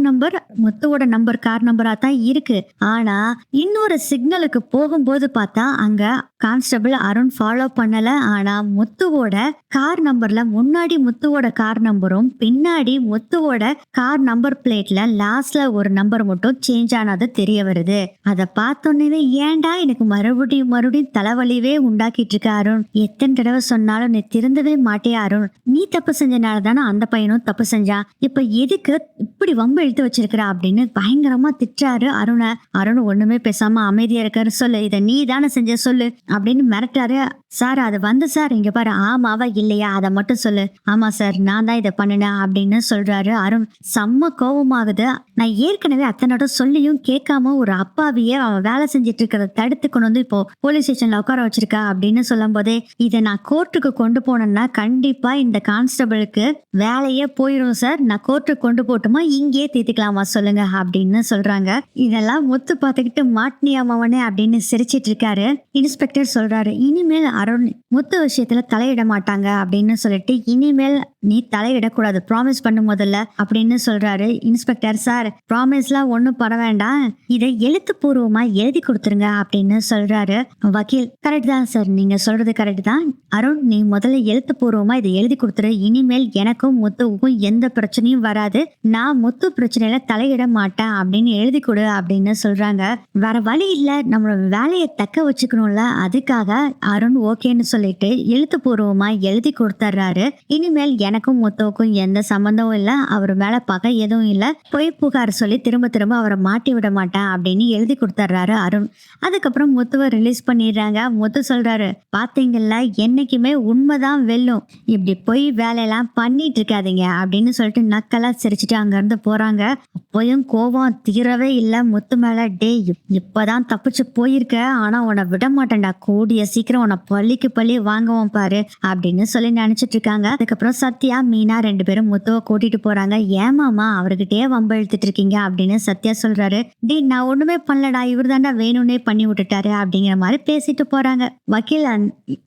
[SPEAKER 1] நம்பரா தான் இருக்கு. ஆனா இன்னொரு சிக்னலுக்கு போகும்போது பார்த்தா அங்க கான்ஸ்டபிள் அருண் ஃபாலோ பண்ணல. ஆனா முத்துவோட கார் நம்பர்ல முன்னாடி முத்துவோட கார் நம்பரும் பின்னாடி முத்துவோட கார் நம்பர் பிளேட்ல லாஸ்ட்ல ஒரு நம்பர் மட்டும் சேஞ்ச் ஆனது தெரிய வருது. அதை பார்த்தோன்னே ஏன்டா எனக்கு மறுபடியும் தலைவலிவே உண்டாக்கிட்டு இருக்க அருண், எத்தனை தடவை சொன்னாலும் நீ திருந்தவே மாட்டே அருண், நீ தப்பு செஞ்சனால தானே அந்த பையனும் தப்பு செஞ்சான், இப்ப எதுக்கு இப்படி வம்பு இழுத்து வச்சிருக்கிற அப்படின்னு பயங்கரமா திட்டுறாரு அருணை. அருண் ஒண்ணுமே பேசாம அமைதியா இருக்காரு. சொல்லு, இதை நீ தானே செஞ்ச சொல்லு அப்படின்னு மிரட்டாரு. சார், அது வந்து சார் இங்க பாரு, ஆமாவா இல்லையா அதை மட்டும் சொல்லு. ஆமா சார், நான் தான் இதை பண்ணினேன் அப்படின்னு சொல்றாரு அருண். செம்ம கோபமாகுது. நான் ஏற்கனவே அத்தனோட சொல்லியும் கேட்காம ஒரு அப்பாவியே அவன் வேலை செஞ்சுட்டு இருக்கிறத தடுத்து கொண்டு வந்து இப்போ போலீஸ் ஸ்டேஷன்ல உட்கார வச்சிருக்கா அப்படின்னு சொல்லும் போதே இதை நான் கோர்ட்டுக்கு கொண்டு போனேன்னா கண்டிப்பா இந்த கான்ஸ்டபிளுக்கு வேலையே போயிடும் சார். நான் கோர்ட்டுக்கு கொண்டு போட்டுமா இங்கேயே தீர்த்துக்கலாமா சொல்லுங்க அப்படின்னு சொல்றாங்க. இதெல்லாம் முத்து பார்த்துக்கிட்டு மாட்டினியாமவனே அப்படின்னு சிரிச்சிட்டு இருக்காரு. இன்ஸ்பெக்டர் சொல்றாரு, இனிமேல் அருண் முத்து விஷயத்துல தலையிட மாட்டாங்க அப்படின்னு சொல்லிட்டு இனிமேல் நீ தலையிடக்கூடாது, ப்ராமிஸ் பண்ண முதல்ல அப்படின்னு சொல்றாரு. இன்ஸ்பெக்டர், சார் ப்ராமிஸ்லாம் ஒன்றும் பண்ண வேண்டாம், இதை எழுத்துப்பூர்வமா எழுதி கொடுத்துருங்க அப்படின்னு சொல்றாரு. வக்கீல், கரெக்ட் தான் சார், நீங்க சொல்றது கரெக்ட் தான். அருண், நீ முதல்ல எழுத்துப்பூர்வமா இதை எழுதி கொடுத்துரு. இனிமேல் எனக்கும் முத்துவுக்கும் எந்த பிரச்சனையும் வராது. நான் முத்து பிரச்சனையில தலையிட மாட்டேன் அப்படின்னு எழுதி கொடு அப்படின்னு சொல்றாங்க. வேற வழி இல்ல, நம்மளோட வேலையை தக்க வச்சுக்கணும்ல, அதுக்காக அருண் ஓகேன்னு சொல்லிட்டு எழுத்துப்பூர்வமா எழுதி கொடுத்துறாரு. இனிமேல் எனக்கும் முத்துவுக்கும் எந்த சம்பந்தமும் இல்ல, அவர் மேல பகை எதுவும் இல்ல, பொய் புகார் சொல்லி திரும்ப திரும்ப அவரை மாட்டி விட மாட்டேன் அப்படின்னு எழுதி கொடுத்துறாரு அருண். அதுக்கப்புறம் முத்துவை ரிலீஸ் பண்ணிடுறாங்க. முத்து சொல்றாரு, பாத்தீங்கல்ல, என்னைக்குமே உண்மைதான் வெல்லும், இப்படி போய் வேலையெல்லாம் பண்ணிட்டு இருக்காதீங்க அப்படின்னு சொல்லிட்டு நக்கலா சிரிச்சுட்டு அங்க இருந்து போறாங்க. அப்பயும் கோபம் தீரவே இல்ல முத்து மேல. டே, இப்பதான் தப்பிச்சு போயிருக்க, ஆனா உன்னை விட மாட்டேன்டா, கூடிய சீக்கிரம் உன்னை பள்ளிக்கு பள்ளி வாங்குவோம் பாரு அப்படின்னு சொல்லி நினைச்சிட்டு இருக்காங்க. அதுக்கப்புறம் சத்யா மீனா 2 பேரும் முத்துவை கூட்டிட்டு போறாங்க. ஏமாமா அவர்கிட்டயே வம்பு இழுத்துட்டு இருக்கீங்க அப்படின்னு சத்யா சொல்றாரு. டே, நான் ஒண்ணுமே பண்ணலடா, இவர் தாண்டா வேணும்னே பண்ணி விட்டுட்டாரு அப்படிங்கிற மாதிரி பேசிட்டு போறாங்க. வக்கீல்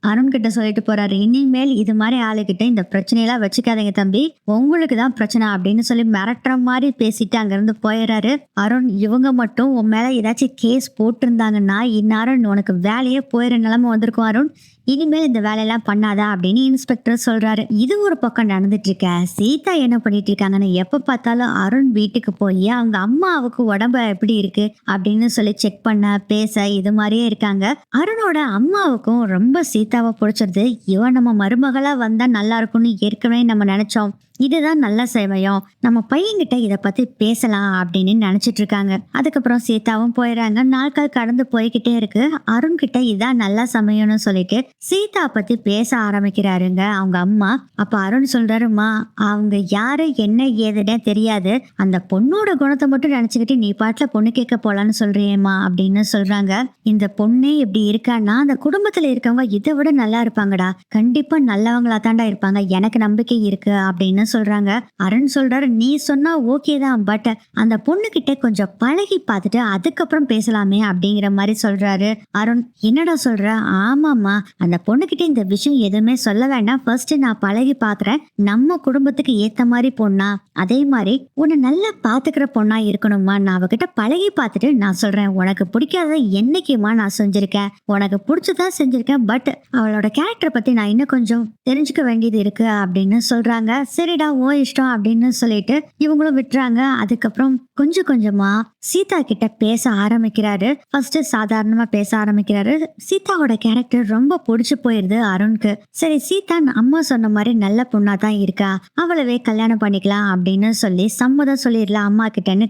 [SPEAKER 1] அருண் கிட்ட சொல்லிட்டு போறாரு, இனிமேல் இது மாதிரி ஆளுகிட்ட இந்த பிரச்சனையெல்லாம் வச்சுக்காதீங்க தம்பி, உங்களுக்கு தான் பிரச்சனை அப்படின்னு சொல்லி மிரட்டுற மாதிரி பேசிட்டு அங்க இருந்து போயிடுறாரு. அருண், இவங்க மட்டும் உன் மேல ஏதாச்சும் கேஸ் போட்டிருந்தாங்கன்னா இந்நேரம் உனக்கு வேலையே போயிற நிலைமை வந்திருக்கும் அருண். இனிமேல் இந்த வேலையெல்லாம் பண்ணாதா அப்படின்னு இன்ஸ்பெக்டர் சொல்றாரு. இது ஒரு பக்கம் நடந்துட்டு இருக்க, சீதா என்ன பண்ணிட்டு இருக்காங்கன்னு எப்ப பார்த்தாலும் அருண் வீட்டுக்கு போய் அவங்க அம்மாவுக்கு உடம்பு எப்படி இருக்கு அப்படின்னு சொல்லி செக் பண்ண பேச இது மாதிரியே இருக்காங்க. அருணோட அம்மாவுக்கும் ரொம்ப சீதாவை பிடிச்சிருது. இவன் நம்ம மருமகளா வந்தா நல்லா இருக்கும்னு ஏற்கனவே நம்ம நினைச்சோம். இதுதான் நல்ல சமயம், நம்ம பையன்கிட்ட இத பத்தி பேசலாம் அப்படின்னு நினைச்சிட்டு இருக்காங்க. அதுக்கப்புறம் சீதாவும் போயிடுறாங்க. நாட்கள் கடந்து போய்கிட்டே இருக்கு. அருண் கிட்ட இதான் நல்ல சமயம்னு சொல்லிட்டு சீதா பத்தி பேச ஆரம்பிக்கிறாருங்க அவங்க அம்மா. அப்ப அருண் சொல்றாருமா, அவங்க யாரு என்ன ஏதுன்னே தெரியாது, அந்த பொண்ணோட குணத்தை மட்டும் நினைச்சுக்கிட்டு நீ பாட்டுல பொண்ணு கேட்க போலான்னு சொல்றியேம்மா அப்படின்னு சொல்றாங்க. இந்த பொண்ணே இப்படி இருக்கான்னா அந்த குடும்பத்துல இருக்கவங்க இதை விட நல்லா இருப்பாங்கடா, கண்டிப்பா நல்லவங்களா தாண்டா இருப்பாங்க, எனக்கு நம்பிக்கை இருக்கு அப்படின்னு சொல்றாங்க. அருண் சொல்றாரு, நீ சொன்னா ஓகே தான், பட் அந்த பொண்ணு கிட்ட கொஞ்சம் பழகி பார்த்துட்டு அதுக்கப்புறம் பேசலாமே அப்படிங்கிற மாதிரி சொல்றாரு. அருண் என்னடா சொல்ற? ஆமாமா, அந்த பொண்ணு கிட்ட இந்த விஷயம் எதுவுமே சொல்ல வேண்டாம், ஃபர்ஸ்ட் நான் பழகி பாக்குறேன், நம்ம குடும்பத்துக்கு ஏத்த மாதிரி பொண்ணா, அதே மாதிரி உன்னை நல்லா பாத்துக்கிற பொண்ணா இருக்கணுமா, நான் அவகிட்ட பழகி பார்த்துட்டு நான் சொல்றேன். உனக்கு பிடிக்காத என்னைக்குமா நான் செஞ்சிருக்கேன், உனக்கு பிடிச்சதான் செஞ்சிருக்கேன், பட் அவளோட கேரக்டர் பத்தி நான் இன்னும் கொஞ்சம் தெரிஞ்சுக்க வேண்டியது இருக்கு அப்படின்னு சொல்றாங்க. சரிடா ஓ இஷ்டம் அப்படின்னு சொல்லிட்டு இவங்களும் விட்டுறாங்க. அதுக்கப்புறம் கொஞ்சம் கொஞ்சமா சீதா கிட்ட பேச ஆரம்பிக்கிறாரு. ஃபர்ஸ்ட் சாதாரணமா பேச ஆரம்பிக்கிறாரு. சீதாவோட கேரக்டர் ரொம்ப பிடிச்சு போயிருது அருணுக்கு. சரி, சீதா அம்மா சொன்ன மாதிரி நல்ல பொண்ணா தான் இருக்கா, அவளவே கல்யாணம் பண்ணிக்கலாம் அப்படின்னு சொல்லி சம்மதம் சொல்லிடலாம் அம்மா கிட்டன்னு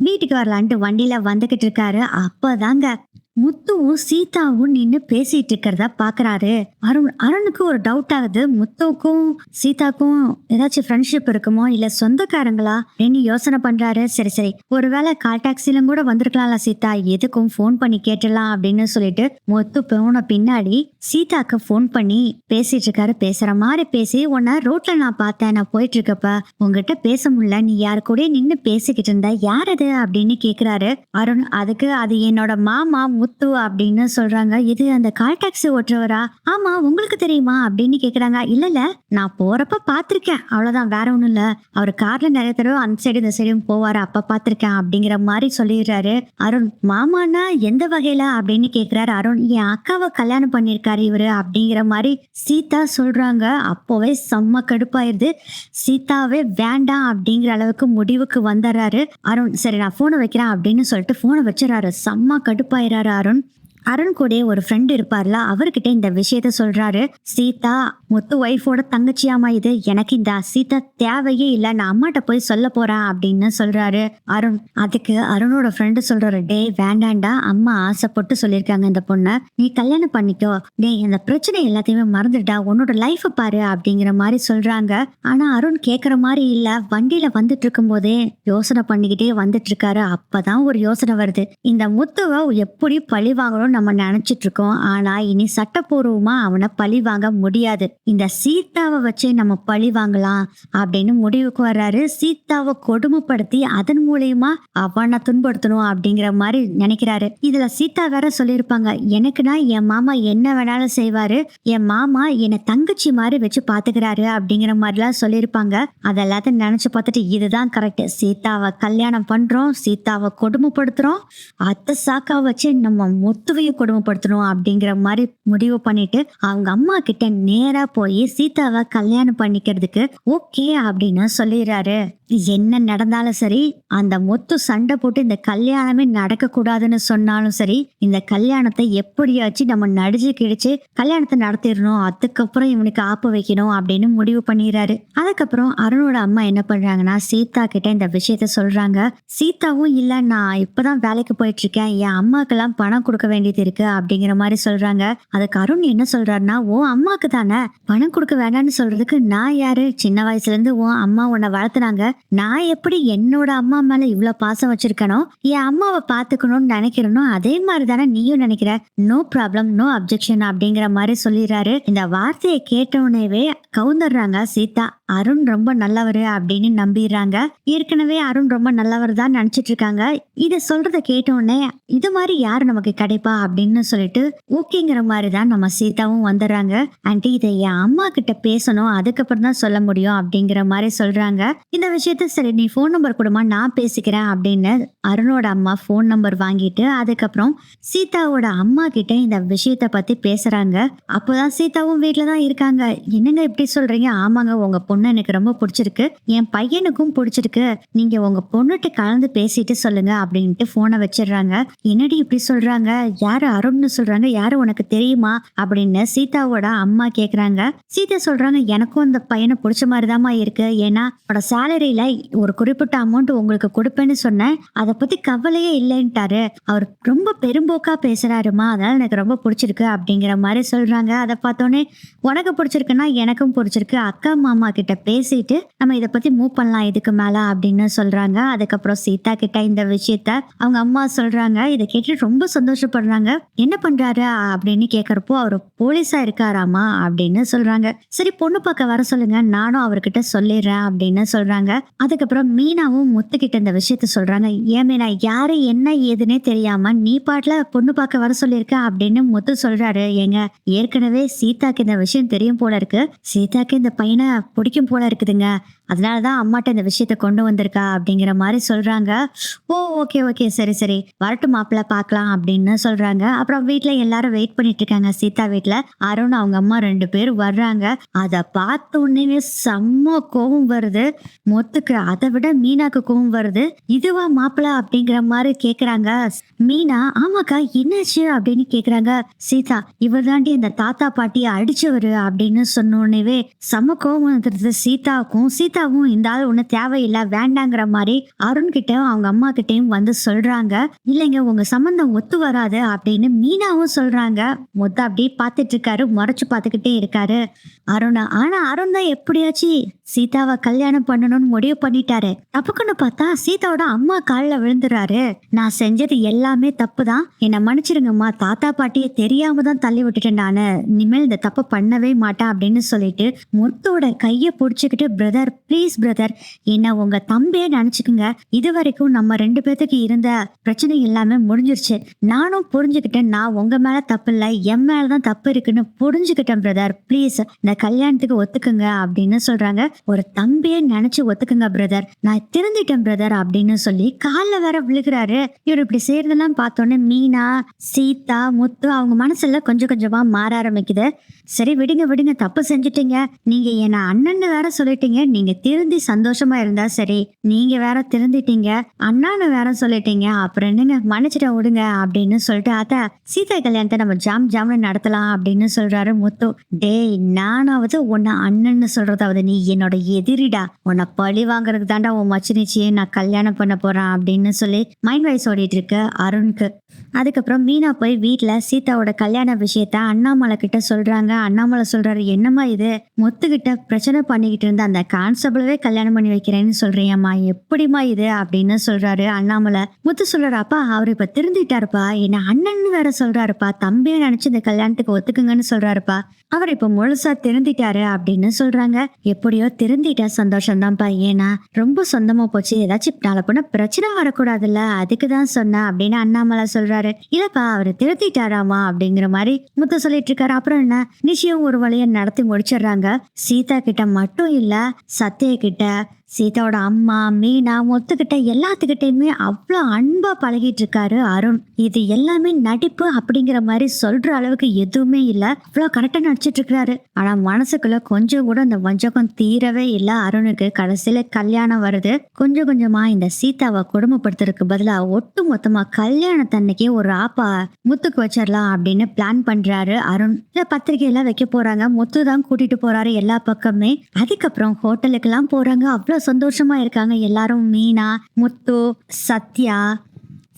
[SPEAKER 1] வீட்டுக்கு வரலான்ட்டு வண்டியில வந்துகிட்டு இருக்காரு. அப்பதாங்க முத்துவும் சீதாவும் நின்னு பேசிட்டு இருக்கிறத பாக்குறாரு அருண். அருணுக்கு ஒரு டவுட் ஆகுது, முத்துவுக்கும் சீதாக்கும் ஏதாச்சும் ஃப்ரெண்ட்ஷிப் இருக்குமோ இல்ல சொந்தக்காரங்களா அப்படின்னு யோசனை பண்றாரு. சரி சரி, ஒருவேளை கால் டாக்ஸிலும் கூட வந்திருக்கலாம்ல சீதா, எதுக்கும் போன் பண்ணி கேட்டுடலாம் அப்படின்னு சொல்லிட்டு முத்து போன பின்னாடி சீதாக்கு போன் பண்ணி பேசிட்டு இருக்காரு. பேசுற மாதிரி பேசி, உன்ன ரோட்ல நான் பார்த்தேன், நான் போயிட்டு இருக்கப்ப உங்ககிட்ட பேச முடியல, நீ யாரு கூட நின்னு பேசிக்கிட்டு இருந்த, யார் அது அப்படின்னு கேக்குறாரு அருண். அதுக்கு அது என்னோட மாமா முத்து அப்படின்னு சொல்றாங்க. இது அந்த கால் டாக்ஸி ஓட்டுறவரா? ஆமா, உங்களுக்கு தெரியுமா அப்படின்னு கேக்குறாங்க. இல்ல நான் போறப்ப பாத்திருக்கேன், அவ்வளவுதான், வேற ஒண்ணும் இல்ல, அவர் கார்ல நிறைய தடவை அந்த சைடு இந்த சைடும் போவாரு, அப்ப பாத்திருக்கேன் அப்படிங்கிற மாதிரி சொல்லிடுறாரு அருண். மாமானா எந்த வகையில அப்படின்னு கேக்குறாரு அருண். என் அக்காவை கல்யாணம் பண்ணிருக்காரு இவரு அப்படிங்கிற மாதிரி சீதா சொல்றாங்க. அப்போவே செம்ம கடுப்பாயிருது. சீதாவே வேண்டாம் அப்படிங்கிற அளவுக்கு முடிவுக்கு வந்துடுறாரு அருண். சரி நான் போனை வைக்கிறேன் அப்படின்னு சொல்லிட்டு போனை வச்சிடறாரு. செம்ம கடுப்பாயிராரு அருண். அருண் கூட ஒரு ஃப்ரெண்ட் இருப்பார்ல, அவர்கிட்ட இந்த விஷயத்த சொல்றாரு. சீதா முத்து ஒய்ஃபோட தங்கச்சியாமா இது, எனக்கு இந்த சீதா தேவையே இல்லை, நான் அம்மாட்ட போய் சொல்ல போறேன் அப்படின்னு சொல்றாரு அருண். அதுக்கு அருணோட ஃப்ரெண்டு சொல்றாரு, டே வேண்டாண்டா, அம்மா ஆசைப்பட்டு சொல்லியிருக்காங்க இந்த பொண்ணை, நீ கல்யாணம் பண்ணிக்கோ, டே இந்த பிரச்சனை எல்லாத்தையுமே மறந்துட்டா, உன்னோட லைஃப் பாரு அப்படிங்கிற மாதிரி சொல்றாங்க. ஆனா அருண் கேக்குற மாதிரி இல்ல. வண்டியில வந்துட்டு இருக்கும் போதே யோசனை பண்ணிக்கிட்டே வந்துட்டு இருக்காரு. அப்பதான் ஒரு யோசனை வருது, இந்த முத்துவை எப்படி பழி வாங்கணும் நம்ம நினைச்சிட்டு இருக்கோம், ஆனா இனி சட்டப்பூர்வமா அவனை பழி வாங்க முடியாது, இந்த சீதாவை வச்சு நம்ம பழி வாங்கலாம் அப்படின்னு முடிவுக்கு வர்றாரு. சீதாவை கொடுமைப்படுத்தி அதன் மூலியமா அவனை துன்படுத்தணும் அப்படிங்கிற மாதிரி நினைக்கிறாரு. இதுல சீதா வேற சொல்லியிருப்பாங்க, எனக்குன்னா என் மாமா என்ன வேணாலும் செய்வாரு, என் மாமா என்னை தங்கச்சி மாதிரி வச்சு பாத்துக்கிறாரு அப்படிங்கிற மாதிரிலாம் சொல்லியிருப்பாங்க. அதெல்லாத்தையும் நினைச்சு பார்த்துட்டு இதுதான் கரெக்ட், சீதாவை கல்யாணம் பண்றோம், சீதாவை கொடுமைப்படுத்துறோம், அத்தை சாக்கா வச்சு நம்ம முத்துவையும் கொடுமைப்படுத்தணும் அப்படிங்கிற மாதிரி முடிவு பண்ணிட்டு அவங்க அம்மா கிட்ட நேரா போய் சீதாவை கல்யாணம் பண்ணிக்கிறதுக்கு ஓகே அப்படின்னு சொல்லிடுறாரு. என்ன நடந்தாலும் சரி, அந்த முத்து சண்டை போட்டு இந்த கல்யாணமே நடக்க கூடாதுன்னு சொன்னாலும் சரி, இந்த கல்யாணத்தை எப்படியாச்சும் நம்ம நடிச்சு கிடிச்சு கல்யாணத்தை நடத்திடணும், அதுக்கப்புறம் இவனுக்கு ஆப்பு வைக்கணும் அப்படின்னு முடிவு பண்ணிடுறாரு. அதுக்கப்புறம் அருணோட அம்மா என்ன பண்றாங்கன்னா சீதா கிட்ட இந்த விஷயத்த சொல்றாங்க. சீதாவும் இல்ல, நான் இப்பதான் வேலைக்கு போயிட்டு இருக்கேன், என் அம்மாக்கெல்லாம் பணம் கொடுக்க வேண்டியது இருக்கு அப்படிங்கிற மாதிரி சொல்றாங்க. அதுக்கு அருண் என்ன சொல்றாருன்னா, ஓ அம்மாக்கு தானே பணம் கொடுக்க வேண்டாம்னு சொல்றதுக்கு நான் யாரு, சின்ன வயசுல இருந்து உன் அம்மா உன்னை வளர்த்துனாங்க, நான் எப்படி என்னோட அம்மா மேல இவ்வளவு பாசம் வச்சிருக்கணும், என் அம்மாவை பாத்துக்கணும்னு நினைக்கிறனோ அதே மாதிரி தானே நீயும் நினைக்கிற, நோ ப்ராப்ளம், நோ அப்ஜெக்ஷன் அப்படிங்கிற மாதிரி சொல்லிடுறாரு. இந்த வார்த்தையை கேட்டவுடனேவே கவுந்துடுறாங்க சீதா. அருண் ரொம்ப நல்லவரு அப்படின்னு நம்பிடுறாங்க. ஏற்கனவே அருண் ரொம்ப நல்லவர் தான் நினைச்சிட்டு இருக்காங்க. இத சொல்றத கேட்டோடனே இது மாதிரி யாரு நமக்கு கிடைப்பா அப்படின்னு சொல்லிட்டு ஓகேங்கிற மாதிரி தான் நம்ம சீதாவும் வந்துடுறாங்க. ஆன்ட்டி இதை என் அம்மா கிட்ட பேசணும், அதுக்கப்புறம் தான் சொல்ல முடியும் அப்படிங்கிற மாதிரி சொல்றாங்க. இந்த விஷயத்த சரி நீ ஃபோன் நம்பர் கொடுமா நான் பேசிக்கிறேன் அப்படின்னு அருணோட அம்மா ஃபோன் நம்பர் வாங்கிட்டு அதுக்கப்புறம் சீதாவோட அம்மா கிட்ட இந்த விஷயத்த பத்தி பேசுறாங்க. அப்போதான் சீதாவும் வீட்டுல தான் இருக்காங்க. என்னங்க இப்படி சொல்றீங்க? ஆமாங்க, உங்க பொண்ணு எனக்கு ரொம்ப பிடிச்சிருக்கு, என் பையனுக்கும் பிடிச்சிருக்கு, நீங்க உங்க பொண்ணுகிட்ட கலந்து பேசிட்டு சொல்லுங்க அப்படின்ட்டு போனை வச்சிடுறாங்க. என்னடி இப்படி சொல்றாங்க? யாரு அருண்னு சொல்றாங்க, யாரு உனக்கு தெரியுமா அப்படின்னு சீதாவோட அம்மா கேக்குறாங்க. சீதா சொல்றாங்க, எனக்கும் அந்த பையனை பிடிச்ச மாதிரிதாம்மா இருக்கு, ஏன்னா அவனோட சேலரியில ஒரு குறிப்பிட்ட அமௌண்ட் உங்களுக்கு கொடுப்பேன்னு சொன்னேன், அதை பத்தி கவலையே இல்லைன்ட்டாரு, அவர் ரொம்ப பெரும்போக்கா பேசுறாருமா, அதனால எனக்கு ரொம்ப பிடிச்சிருக்கு அப்படிங்கிற மாதிரி சொல்றாங்க. அதை பார்த்தோன்னே உனக்கு பிடிச்சிருக்குன்னா எனக்கும் பிடிச்சிருக்கு, அக்கா மாமா கிட்ட பேசிட்டு நம்ம இதை பத்தி மூவ் பண்ணலாம் இதுக்கு மேல அப்படின்னு சொல்றாங்க. அதுக்கப்புறம் சீதா கிட்ட இந்த விஷயத்த அவங்க அம்மா சொல்றாங்க. இதை கேட்டு ரொம்ப சந்தோஷப்படுறாங்க. என்ன பண்றாரு அப்படின்னு கேக்குறப்போ அவரு போலீஸா இருக்காராமா அப்படின்னு சொல்றாங்க. சரி பொண்ணு பார்க்க வர சொல்லுங்க, நானும் அவர்கிட்ட சொல்லிடுறேன் அப்படின்னு சொல்றாங்க. அதுக்கப்புறம் மீனாவும் முத்துக்கிட்ட இந்த விஷயத்த சொல்றாங்க. ஏன் மீனா, யாரு என்ன ஏதுன்னே தெரியாம நீ பாட்டுல பொண்ணு பார்க்க வர சொல்லியிருக்க அப்படின்னு முத்து சொல்றாரு. ஏங்க ஏற்கனவே சீதாக்கு இந்த விஷயம் தெரியும் போல இருக்கு, சீதாக்கு இந்த பையனை பிடிக்கும் போல இருக்குதுங்க, அதனாலதான் அம்மாட்ட இந்த விஷயத்த கொண்டு வந்திருக்கா அப்படிங்கிற மாதிரி சொல்றாங்க. ஓ ஓகே ஓகே சரி சரி வரட்டும் மாப்பிள்ள பார்க்கலாம் அப்படின்னு சொல்றாங்க. அப்புறம் வீட்டுல எல்லாரும் வெயிட் பண்ணிட்டு இருக்காங்க. சீதா வீட்டுல அருண் அவங்க அம்மா 2 பேரும் வர்றாங்க. அதை பார்த்த உடனே செம்ம கோவம் வருது மொத்துக்கு, அதை விட மீனாக்கு கோவம் வருது. இதுவா மாப்பிள்ள அப்படிங்கிற மாதிரி கேக்குறாங்க. மீனா ஆமாக்கா என்னாச்சு அப்படின்னு கேக்குறாங்க. சீதா இவர் தாண்டி இந்த தாத்தா பாட்டிய அடிச்சவரு அப்படின்னு சொன்னோடனே செம்ம கோவம் வந்துருது சீதாவுக்கும். சீதாவும் இந்த ஆள் ஒண்ணு தேவையில்லை வேண்டாங்கிற மாதிரி அருண் கிட்ட அவங்க அம்மா கிட்டையும் வந்து சொல்றாங்க. இல்லைங்க உங்க சம்பந்தம் ஒத்து வராது அப்படின்னு மீனாவும் சொல்றாங்க. மொத்த அப்படியே பார்த்துட்டு இருக்காரு, முறைச்சு பார்த்துக்கிட்டே இருக்காரு அருணா. ஆனா அருண் தான் எப்படியாச்சும் சீதாவை கல்யாணம் பண்ணணும்னு முடிவு பண்ணிட்டாரு. தப்புக்குன்னு பார்த்தா சீதாவோட அம்மா காலில் விழுந்துறாரு. நான் செஞ்சது எல்லாமே தப்பு தான், என்னை மன்னிச்சிருங்கம்மா, தாத்தா பாட்டியை தெரியாம தான் தள்ளி விட்டுட்டேன், நானு இனிமேல் இந்த தப்பு பண்ணவே மாட்டேன் அப்படின்னு சொல்லிட்டு முத்தோட கையை பிடிச்சிக்கிட்டு பிரதர் ப்ளீஸ் பிரதர் என்ன உங்க தம்பியே நினைச்சுக்குங்க, இது வரைக்கும் நம்ம 2 பேத்துக்கு இருந்த பிரச்சனை எல்லாமே முடிஞ்சிருச்சு, நானும் புரிஞ்சுக்கிட்டேன், நான் உங்க மேல தப்பு இல்லை என் மேலதான் தப்பு இருக்குன்னு புரிஞ்சுக்கிட்டேன் பிரதர், ப்ளீஸ் இந்த கல்யாணத்துக்கு ஒத்துக்குங்க அப்படின்னு சொல்றாங்க. ஒரு தம்பியே நினைச்சு ஒத்துக்குங்க பிரதர், நான் திருந்திட்டேன் பிரதர் அப்படின்னு சொல்லி காலில் வேற விழுகிறாரு. இவர் இப்படி செய்யறதெல்லாம் பார்த்தோன்னே மீனா சீதா முத்து அவங்க மனசுல கொஞ்சம் கொஞ்சமா மாற ஆரம்பிக்குது. சரி விடுங்க விடுங்க, தப்பு செஞ்சுட்டீங்க, நீங்க என்ன அண்ணன்னு வேற சொல்லிட்டீங்க, நீங்க திருந்தி சந்தோஷமா இருந்தா சரி, நீங்க வேற திருந்திட்டீங்க அண்ணான்னு வேற சொல்லிட்டீங்க, அப்புறம் என்னங்க மன்னிச்சிட்ட விடுங்க அப்படின்னு சொல்லிட்டு அத சீதா கல்யாணத்தை நம்ம ஜாம் ஜாம்னு நடத்தலாம் அப்படின்னு சொல்றாரு முத்து. டேய் நானாவது உன்னை அண்ணன்னு சொல்றதாவது நீ என்னோட எதிரிடா, உன்னை பழி வாங்குறதுக்கு தாண்டா உன் மச்சினிச்சியை நான் கல்யாணம் பண்ண போறேன் அப்படின்னு சொல்லி மைண்ட் வைஸ் ஓடிட்டு இருக்கு அருணுக்கு. அதுக்கப்புறம் மீனா போய் வீட்டுல சீதாவோட கல்யாண விஷயத்த அண்ணாமலை கிட்ட சொல்றாங்க. அண்ணாமலை சொல்றாரு, என்னம்மா இது, முத்துக்கிட்ட பிரச்சனை பண்ணிக்கிட்டு இருந்த அந்த கான்ஸ்டபிளவே கல்யாணம் பண்ணி வைக்கிறேன்னு சொல்றியம்மா, எப்படிமா இது அப்படின்னு சொல்றாரு அண்ணாமலை. முத்து சொல்றாரு, அப்பா அவர் இப்ப திருந்திட்டாருப்பா, என்ன அண்ணன் வேற சொல்றாருப்பா, தம்பியை நினைச்சு இந்த கல்யாணத்துக்கு ஒத்துக்குங்கன்னு சொல்றாருப்பா, அவர் இப்ப முழுசா திருந்திட்டாரு அப்படின்னு சொல்றாங்க. எப்படியோ திருந்திட்டா சந்தோஷம்தான்ப்பா, ஏன்னா ரொம்ப சொந்தமா போச்சு, ஏதாச்சும் நாளை போனா பிரச்சனை வரக்கூடாதுல்ல, அதுக்குதான் சொன்னேன் அப்படின்னு அண்ணாமலை சொல்றாரு. இல்லப்பா அவரு திருத்திட்டாராமா அப்படிங்கிற மாதிரி முத்து சொல்லிட்டு இருக்காரு. அப்புறம் என்ன நிச்சயம் ஒரு வழியை நடத்தி முடிச்சிடுறாங்க. சீதா கிட்ட மட்டும் இல்ல, சத்யா கிட்ட, சீதாவோட அம்மா மீனா முத்துக்கிட்ட எல்லாத்துக்கிட்டையுமே அவ்வளோ அன்பா பழகிட்டு இருக்காரு அருண். இது எல்லாமே நடிப்பு அப்படிங்கிற மாதிரி சொல்ற அளவுக்கு எதுவுமே இல்லை, அவ்வளோ கரெக்டா நடிச்சிட்டு இருக்கிறாரு. ஆனா மனசுக்குள்ள கொஞ்சம் கூட அந்த வஞ்சகம் தீரவே இல்லை அருணுக்கு. கடைசியில கல்யாணம் வருது. கொஞ்சம் கொஞ்சமா இந்த சீதாவை கொடுமைப்படுத்துறதுக்கு பதிலா ஒட்டு மொத்தமா கல்யாணத்தன்னைக்கே ஒரு ஆப்பா முத்துக்கு வச்சிடலாம் அப்படின்னு பிளான் பண்றாரு அருண். இந்த பத்திரிகையெல்லாம் வைக்க போறாங்க, முத்து தான் கூட்டிட்டு போறாரு எல்லா பக்கமே. அதுக்கப்புறம் ஹோட்டலுக்கு எல்லாம் போறாங்க. அவ்வளவு சந்தோஷமா இருக்காங்க எல்லாரும். மீனா முத்து சத்யா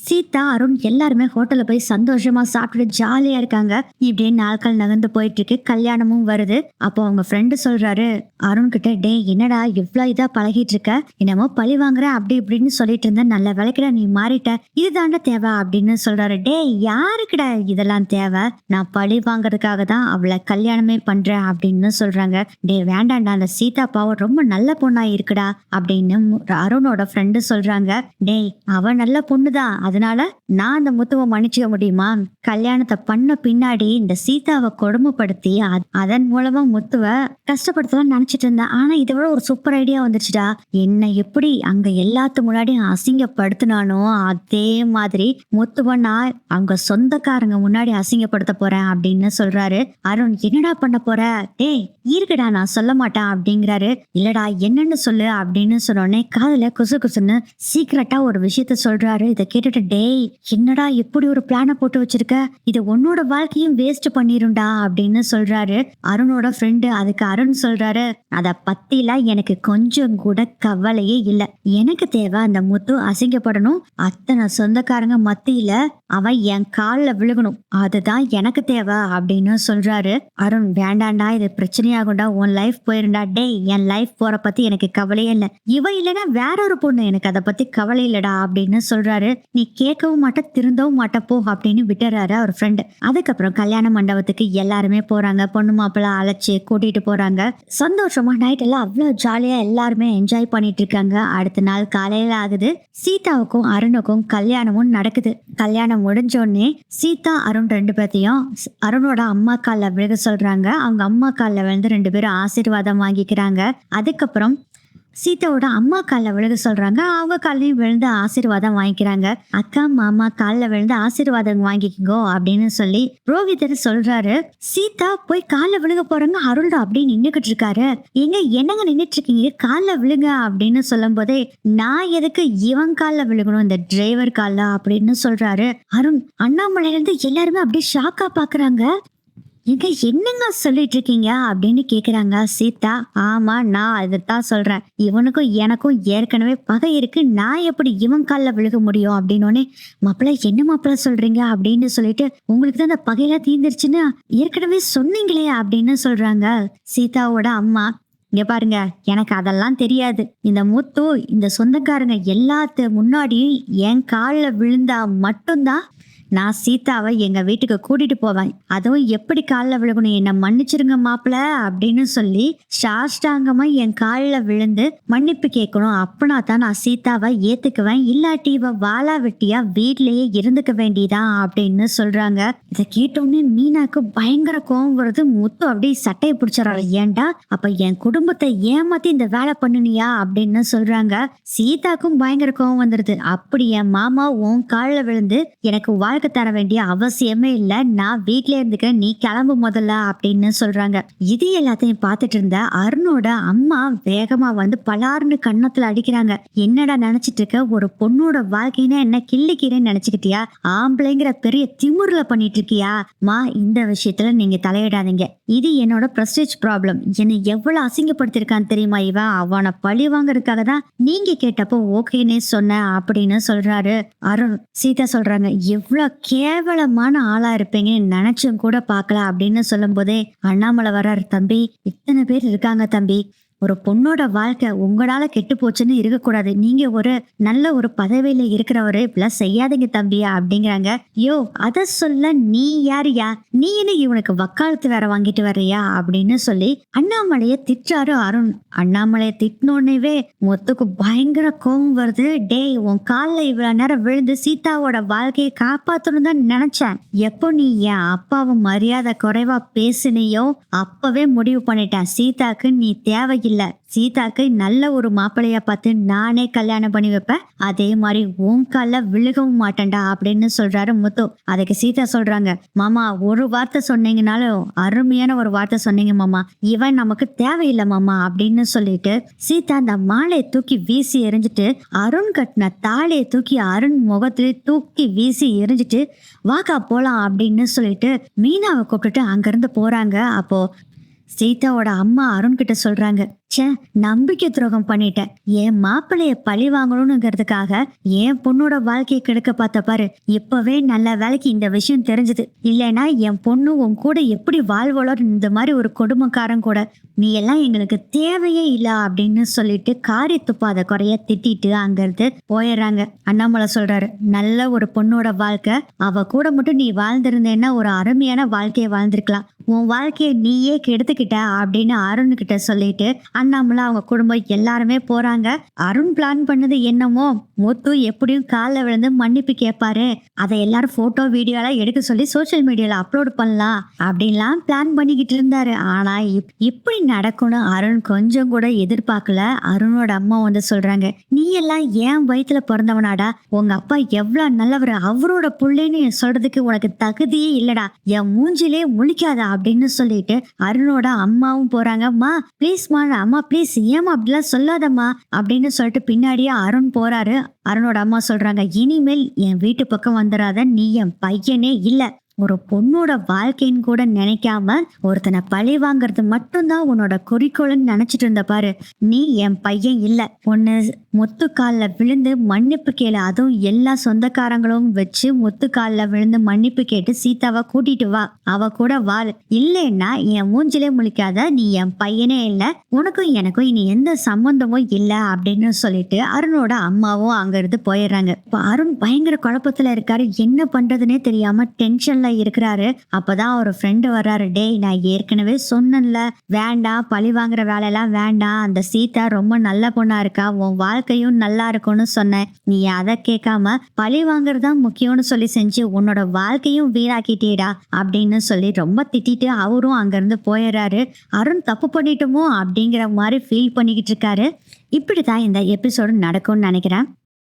[SPEAKER 1] சீதா அருண் எல்லாருமே ஹோட்டல்ல போய் சந்தோஷமா சாப்பிட்டுட்டு ஜாலியா இருக்காங்க. இப்படியே நாட்கள் நகர்ந்து போயிட்டு இருக்கு. கல்யாணமும் வருது. அப்போ அவங்க ஃப்ரெண்டு சொல்றாரு அருண் கிட்ட, டே என்னடா இவ்வளவு இதா பழகிட்டு இருக்க, என்னமோ பழி வாங்குற அப்படி இப்படின்னு சொல்லிட்டு இருந்த, நல்ல வேலைக்குடா நீ மாறிட்ட, இதுதாண்டா தேவை அப்படின்னு சொல்றாரு. டே யாருக்குடா இதெல்லாம் தேவை, நான் பழி வாங்குறதுக்காக தான் அவளை கல்யாணமே பண்றேன் அப்படின்னு சொல்றாங்க. டே வேண்டாண்டா, அந்த சீதா பாவம் ரொம்ப நல்ல பொண்ணா இருக்குடா அப்படின்னு அருணோட ஃப்ரெண்டு சொல்றாங்க. டேய் அவ நல்ல பொண்ணுதான், அதனால நான் அந்த முத்துவை மன்னிச்சுக்க முடியுமா? கல்யாணத்தை பண்ண பின்னாடி இந்த சீதாவை கொடுமைப்படுத்தி அதன் மூலமா முத்துவை கஷ்டப்படுத்தலாம் நினைச்சிட்டு இருந்தேன். ஆனா இதை விட ஒரு சூப்பர் ஐடியா வந்துச்சுடா. என்ன எப்படி அங்க எல்லாத்து முன்னாடி அசிங்கப்படுத்தினானோ அதே மாதிரி முத்துவை நான் அவங்க சொந்தக்காரங்க முன்னாடி அசிங்கப்படுத்த போறேன் அப்படின்னு சொல்றாரு. அருண் என்னடா பண்ண போற? டேய் இருக்குடா நான் சொல்ல மாட்டேன் அப்படிங்கிறாரு. இல்லடா என்னன்னு சொல்லு அப்படின்னு சொன்னோடனே காதுல குசு குசுன்னு சீக்கிரட்டா ஒரு விஷயத்த சொல்றாரு. இதை கேட்டுட்டு டேய் என்னடா எப்படி ஒரு பிளான போட்டு வச்சிருக்க, இது உன்னோட வாழ்க்கையும் வேஸ்ட் பண்ணிரும்டா அப்படின்னு சொல்றாரு அருணோட ஃப்ரெண்டு. அதுக்கு அருண் சொல்றாரு, அத பத்தில எனக்கு கொஞ்சம் கூட கவலையே இல்ல. எனக்கு தேவை அந்த முத்து அசிங்கப்படணும், அத்தனை சொந்தக்காரங்க மத்தியில அவன் என் காலில் விழுகணும், அதுதான் எனக்கு தேவை அப்படின்னு சொல்றாரு அருண். வேண்டாண்டா இது பிரச்சனையாகும்டா, உன் லைஃப் போயிருண்டா. டேய் என் லைஃப் போற பத்தி எனக்கு கவலையே இல்லை, இவ இல்லைன்னா வேற ஒரு பொண்ணு, எனக்கு அதை பத்தி கவலை இல்லடா அப்படின்னு சொல்றாரு. நீ கேட்கவும் மாட்ட திருந்தவும் மாட்ட போ அப்படின்னு விட்டுறாரு அவர் ஃப்ரெண்டு. அதுக்கப்புறம் கல்யாண மண்டபத்துக்கு எல்லாருமே போறாங்க. பொண்ணு மாப்பிள்ள அழைச்சு கூட்டிட்டு போறாங்க. சந்தோஷமா நைட் எல்லாம் அவ்வளவு ஜாலியா எல்லாருமே என்ஜாய் பண்ணிட்டு இருக்காங்க. அடுத்த நாள் காலையில ஆகுது. சீதாவுக்கும் அருணுக்கும் கல்யாணமும் நடக்குது. கல்யாணம் முடிஞ்சோடனே சீதா அருண் ரெண்டு பேர்த்தையும் அருணோட அம்மா காலில் விழுக சொல்றாங்க. அவங்க அம்மா காலில் விழுந்து ரெண்டு பேரும் ஆசீர்வாதம் வாங்கிக்கிறாங்க. அதுக்கப்புறம் சீதாவோட அம்மா காலில் விழுக சொல்றாங்க. அவங்க காலையும் விழுந்து ஆசீர்வாதம் வாங்கிக்கிறாங்க. அக்கா மாமா காலில் விழுந்து ஆசீர்வாதம் வாங்கிக்கோ அப்படின்னு சொல்லி புரோகிதர் சொல்றாரு. சீதா போய் காலில் விழுக போறாங்க. அருள்டா அப்படின்னு நின்றுகிட்டு இருக்காரு. என்னங்க நின்றுட்டு இருக்கீங்க, காலில் விழுங்க அப்படின்னு சொல்லும் போதே நான் எதுக்கு இவன் காலில் விழுகணும், இந்த டிரைவர் காலில் அப்படின்னு சொல்றாரு அருண். அண்ணாமலையில இருந்து எல்லாருமே அப்படியே ஷாக்கா பாக்குறாங்க. என்னங்க சொல்லிட்டு இருக்கீங்க அப்படின்னு கேக்குறாங்க சீதா. ஆமா நான் அதைத்தான் சொல்றேன், இவனுக்கும் எனக்கும் ஏற்கனவே பகை இருக்கு, நான் எப்படி இவன் காலில் விழுக முடியும் அப்படின்னு. மாப்பிள்ள என்ன மாப்பிள்ள சொல்றீங்க அப்படின்னு சொல்லிட்டு, உங்களுக்கு தான் அந்த பகையெல்லாம் தீர்ந்துருச்சுன்னு ஏற்கனவே சொன்னீங்களே அப்படின்னு சொல்றாங்க சீதாவோட அம்மா. இங்க பாருங்க, எனக்கு அதெல்லாம் தெரியாது. இந்த முத்து இந்த சொந்தக்காரங்க எல்லாத்து முன்னாடியும் என் காலில் விழுந்தா மட்டும்தான் நான் சீதாவை எங்க வீட்டுக்கு கூட்டிட்டு போவேன். அதுவும் எப்படி காலில் விழுகணும், என்னை மன்னிச்சிருங்க மாப்பிள்ள அப்படின்னு சொல்லி சாஷ்டாங்கமா என் காலில் விழுந்து மன்னிப்பு கேட்கணும். அப்பனா தான் நான் சீதாவை ஏத்துக்குவேன், இல்லாட்டி இவ வாழா வெட்டியா வீட்லயே இருந்துக்க வேண்டியதான் அப்படின்னு சொல்றாங்க. இதை கேட்டோடனே மீனாக்கு பயங்கர கோவம் வருது. முத்து அப்படியே சட்டையை பிடிச்சாரு. ஏன்டா அப்ப என் குடும்பத்தை ஏமாத்தி இந்த வேலை பண்ணுனியா அப்படின்னு சொல்றாங்க. சீதாக்கும் பயங்கர கோவம் வந்துருது. அப்படி என் மாமா உன் காலில் விழுந்து எனக்கு வாழ்க்கை தர வேண்டிய அவசியமே இல்ல, நான் வீட்ல இருந்துக்கிறேன், நீ கிளம்பு முதல்ல அப்படின்னு சொல்றாங்க. இது எல்லாத்தையும் பார்த்துட்டு இருந்த அருணோட அம்மா வேகமா வந்து பலார்னு கன்னத்துல அடிக்கிறாங்க. என்னடா நினைச்சிட்டு இருக்க, ஒரு பொண்ணோட வாழ்க்கைன்னா என்ன கிள்ளிக்கிறேன்னு நினைச்சுக்கிட்டியா, ஆம்பளைங்கிற பெரிய திமுருல பண்ணிட்டு இருக்கியா? மா இந்த விஷயத்துல நீங்க தலையிடாதீங்க, இது என்னோட பிரஸ்டேஜ் ப்ராப்ளம், என்னை எவ்வளவு அசிங்கப்படுத்திருக்கான்னு தெரியுமா இவன், அவனை பழி வாங்கறதுக்காக தான் நீங்க கேட்டப்போ ஓகேன்னு சொன்ன அப்படின்னு சொல்றாரு அருண். சீதா சொல்றாங்க, எவ்வளவு கேவலமான ஆளா இருப்பீங்கன்னு நினைச்சும் கூட பார்க்கல அப்படின்னு சொல்லும் போதே அண்ணாமலை வர்றாரு. தம்பி இத்தனை பேர் இருக்காங்க தம்பி, ஒரு பொண்ணோட வாழ்க்கை உங்களால கெட்டு போச்சுன்னு இருக்கக்கூடாது, நீங்க ஒரு நல்ல ஒரு பதவியில இருக்கிறவரு, இப்பெல்லாம் செய்யாதீங்க தம்பியா அப்படிங்கிறாங்க. யோ அத சொல்ல நீ யாரியா, நீ என்ன இவனுக்கு வக்காலத்து வேற வாங்கிட்டு வர்றியா அப்படின்னு சொல்லி அண்ணாமலைய திட்டாரு அருண். அண்ணாமலைய திட்டினோடனே முத்துக்கு பயங்கர கோவம் வருது. டேய் உன் காலில் இவ்வளவு நேரம் விழுந்து சீதாவோட வாழ்க்கையை காப்பாத்தணும் தான் நினைச்சேன், எப்போ நீ என் அப்பாவை மரியாதை குறைவா பேசினியோ அப்பவே முடிவு பண்ணிட்டேன், சீதாக்கு நீ தேவையில்லை, சீதாக்கு நல்ல ஒரு மாப்பிள்ளையா பார்த்து நானே கல்யாணம் பண்ணி வைப்பேன், அதே மாதிரி உன் கால விழுகவும் மாட்டேன்டா அப்படின்னு சொல்றாரு முத்து. அதுக்கு சீதா சொல்றாங்க, மாமா ஒரு வார்த்தை சொன்னீங்கனாலும் அருமையான ஒரு வார்த்தை சொன்னீங்க மாமா, இவன் நமக்கு தேவையில்லை மாமா அப்படின்னு சொல்லிட்டு சீதா அந்த மாலையை தூக்கி வீசி எரிஞ்சிட்டு அருண் கட்டின தாலியை தூக்கி அருண் முகத்துல தூக்கி வீசி எரிஞ்சிட்டு வாக்கா போலாம் அப்படின்னு சொல்லிட்டு மீனாவை கூப்பிட்டுட்டு அங்கிருந்து போறாங்க. அப்போ சீதாவோட அம்மா அருண் கிட்ட சொல்றாங்க, ச்சே நம்பிக்கை துரோகம் பண்ணிட்டேன், என் மாப்பிள்ளைய பழி வாங்கணும்ங்கிறதுக்காக என் பொண்ணோட வாழ்க்கையை கெடுக்க பார்த்த பாரு, இப்பவே நல்ல வேலைக்கு இந்த விஷயம் தெரிஞ்சது, இல்லைன்னா என் பொண்ணு உன் கூட எப்படி வாழ்வளோ, இந்த மாதிரி ஒரு கொடுமைக்காரன் கூட நீ எல்லாம் எங்களுக்கு தேவையே இல்ல அப்படின்னு சொல்லிட்டு காரி துப்பாத குறைய திட்டிட்டு அங்கிருந்து போயிடுறாங்க. அண்ணாமலை சொல்றாரு, நல்ல ஒரு பொண்ணோட வாழ்க்கை, அவ கூட மட்டும் நீ வாழ்ந்திருந்தேன்னா ஒரு அருமையான வாழ்க்கையை வாழ்ந்திருக்கலாம், உன் வாழ்க்கையை நீயே கெடுத்துக்கிட்ட அப்படின்னு அருண் கிட்ட சொல்லிட்டு அண்ணாமலை அவங்க குடும்பம் எல்லாருமே போறாங்க. அருண் பிளான் பண்ணது என்னமோ, முத்து எப்படியும் கால்ல விழுந்து மன்னிப்பு கேட்பாரு, அதை எல்லாரும் போட்டோ வீடியோலாம் எடுக்க சொல்லி சோஷியல் மீடியால அப்லோட் பண்ணலாம் அப்படின்லாம் பிளான் பண்ணிக்கிட்டு இருந்தாரு. ஆனா இப்படி நடக்கும்னு அருண் கொஞ்சம் கூட எதிர்பார்க்கல. அருணோட அம்மா வந்து சொல்றாங்க, நீ எல்லாம் ஏன் வயித்துல பிறந்தவனாடா, உங்க அப்பா எவ்வளவு நல்லவர், அவரோட புள்ளைன்னு சொல்றதுக்கு உனக்கு தகுதியே இல்லடா, என் மூஞ்சிலே முழிக்காத அப்படின்னு சொல்லிட்டு அருணோட அம்மாவும் போறாங்க. அம்மா ப்ளீஸ்மா, அம்மா ப்ளீஸ், ஏமா அப்படிலாம் சொல்லாதம்மா அப்படின்னு சொல்லிட்டு பின்னாடியே அருண் போறாரு. அருணோட அம்மா சொல்றாங்க, இனிமேல் என் வீட்டு பக்கம் வந்துடாத, நீ என் பையனே இல்ல. ஒரு பொண்ணோட வாழ்க்கைன்னு கூட நினைக்காம ஒருத்தனை பழி வாங்குறது மட்டும்தான் உன்னோட குறிக்கோள்னு நினைச்சிட்டு இருந்த பாரு, நீ என் பையன் இல்ல. ஒன்னு முத்துக்கால்ல விழுந்து மன்னிப்பு கேளு, அதுவும் எல்லா சொந்தக்காரங்களும் வச்சு முத்துக்கால்ல விழுந்து மன்னிப்பு கேட்டு சீதாவை கூட்டிட்டு வா, அவ கூட வாழ். இல்லைன்னா என் மூஞ்சிலே முழிக்காத, நீ என் பையனே இல்ல, உனக்கும் எனக்கும் இனி எந்த சம்பந்தமும் இல்ல அப்படின்னு சொல்லிட்டு அருணோட அம்மாவும் அங்க இருந்து போயிடுறாங்க. இப்ப அருண் பயங்கர குழப்பத்துல இருக்காரு, என்ன பண்றதுன்னே தெரியாம டென்ஷன்ல இருக்கிறாரு. அப்பதான் ஒரு ஃப்ரெண்டு வர்றாரு. டேய், நான் ஏற்கனவே சொன்னேன்ல, வேண்டாம் பழி வாங்குற வேலையெல்லாம் வேண்டாம், அந்த சீதா ரொம்ப நல்ல பொண்ணா இருக்கா, உன் வாழ்க்கையும் நல்லா இருக்கும்னு சொன்னேன், நீ அதை கேட்காம பழி வாங்குறதுதான் முக்கியம்னு சொல்லி செஞ்சு உன்னோட வாழ்க்கையும் வீணாக்கிட்டேடா அப்படின்னு சொல்லி ரொம்ப திட்டிட்டு அவரும் அங்கிருந்து போயிடுறாரு. அருண் தப்பு பண்ணிட்டோமோ அப்படிங்கிற மாதிரி ஃபீல் பண்ணிக்கிட்டு இருக்காரு. இப்படிதான் இந்த எபிசோடு நடக்கும்னு நினைக்கிறேன்.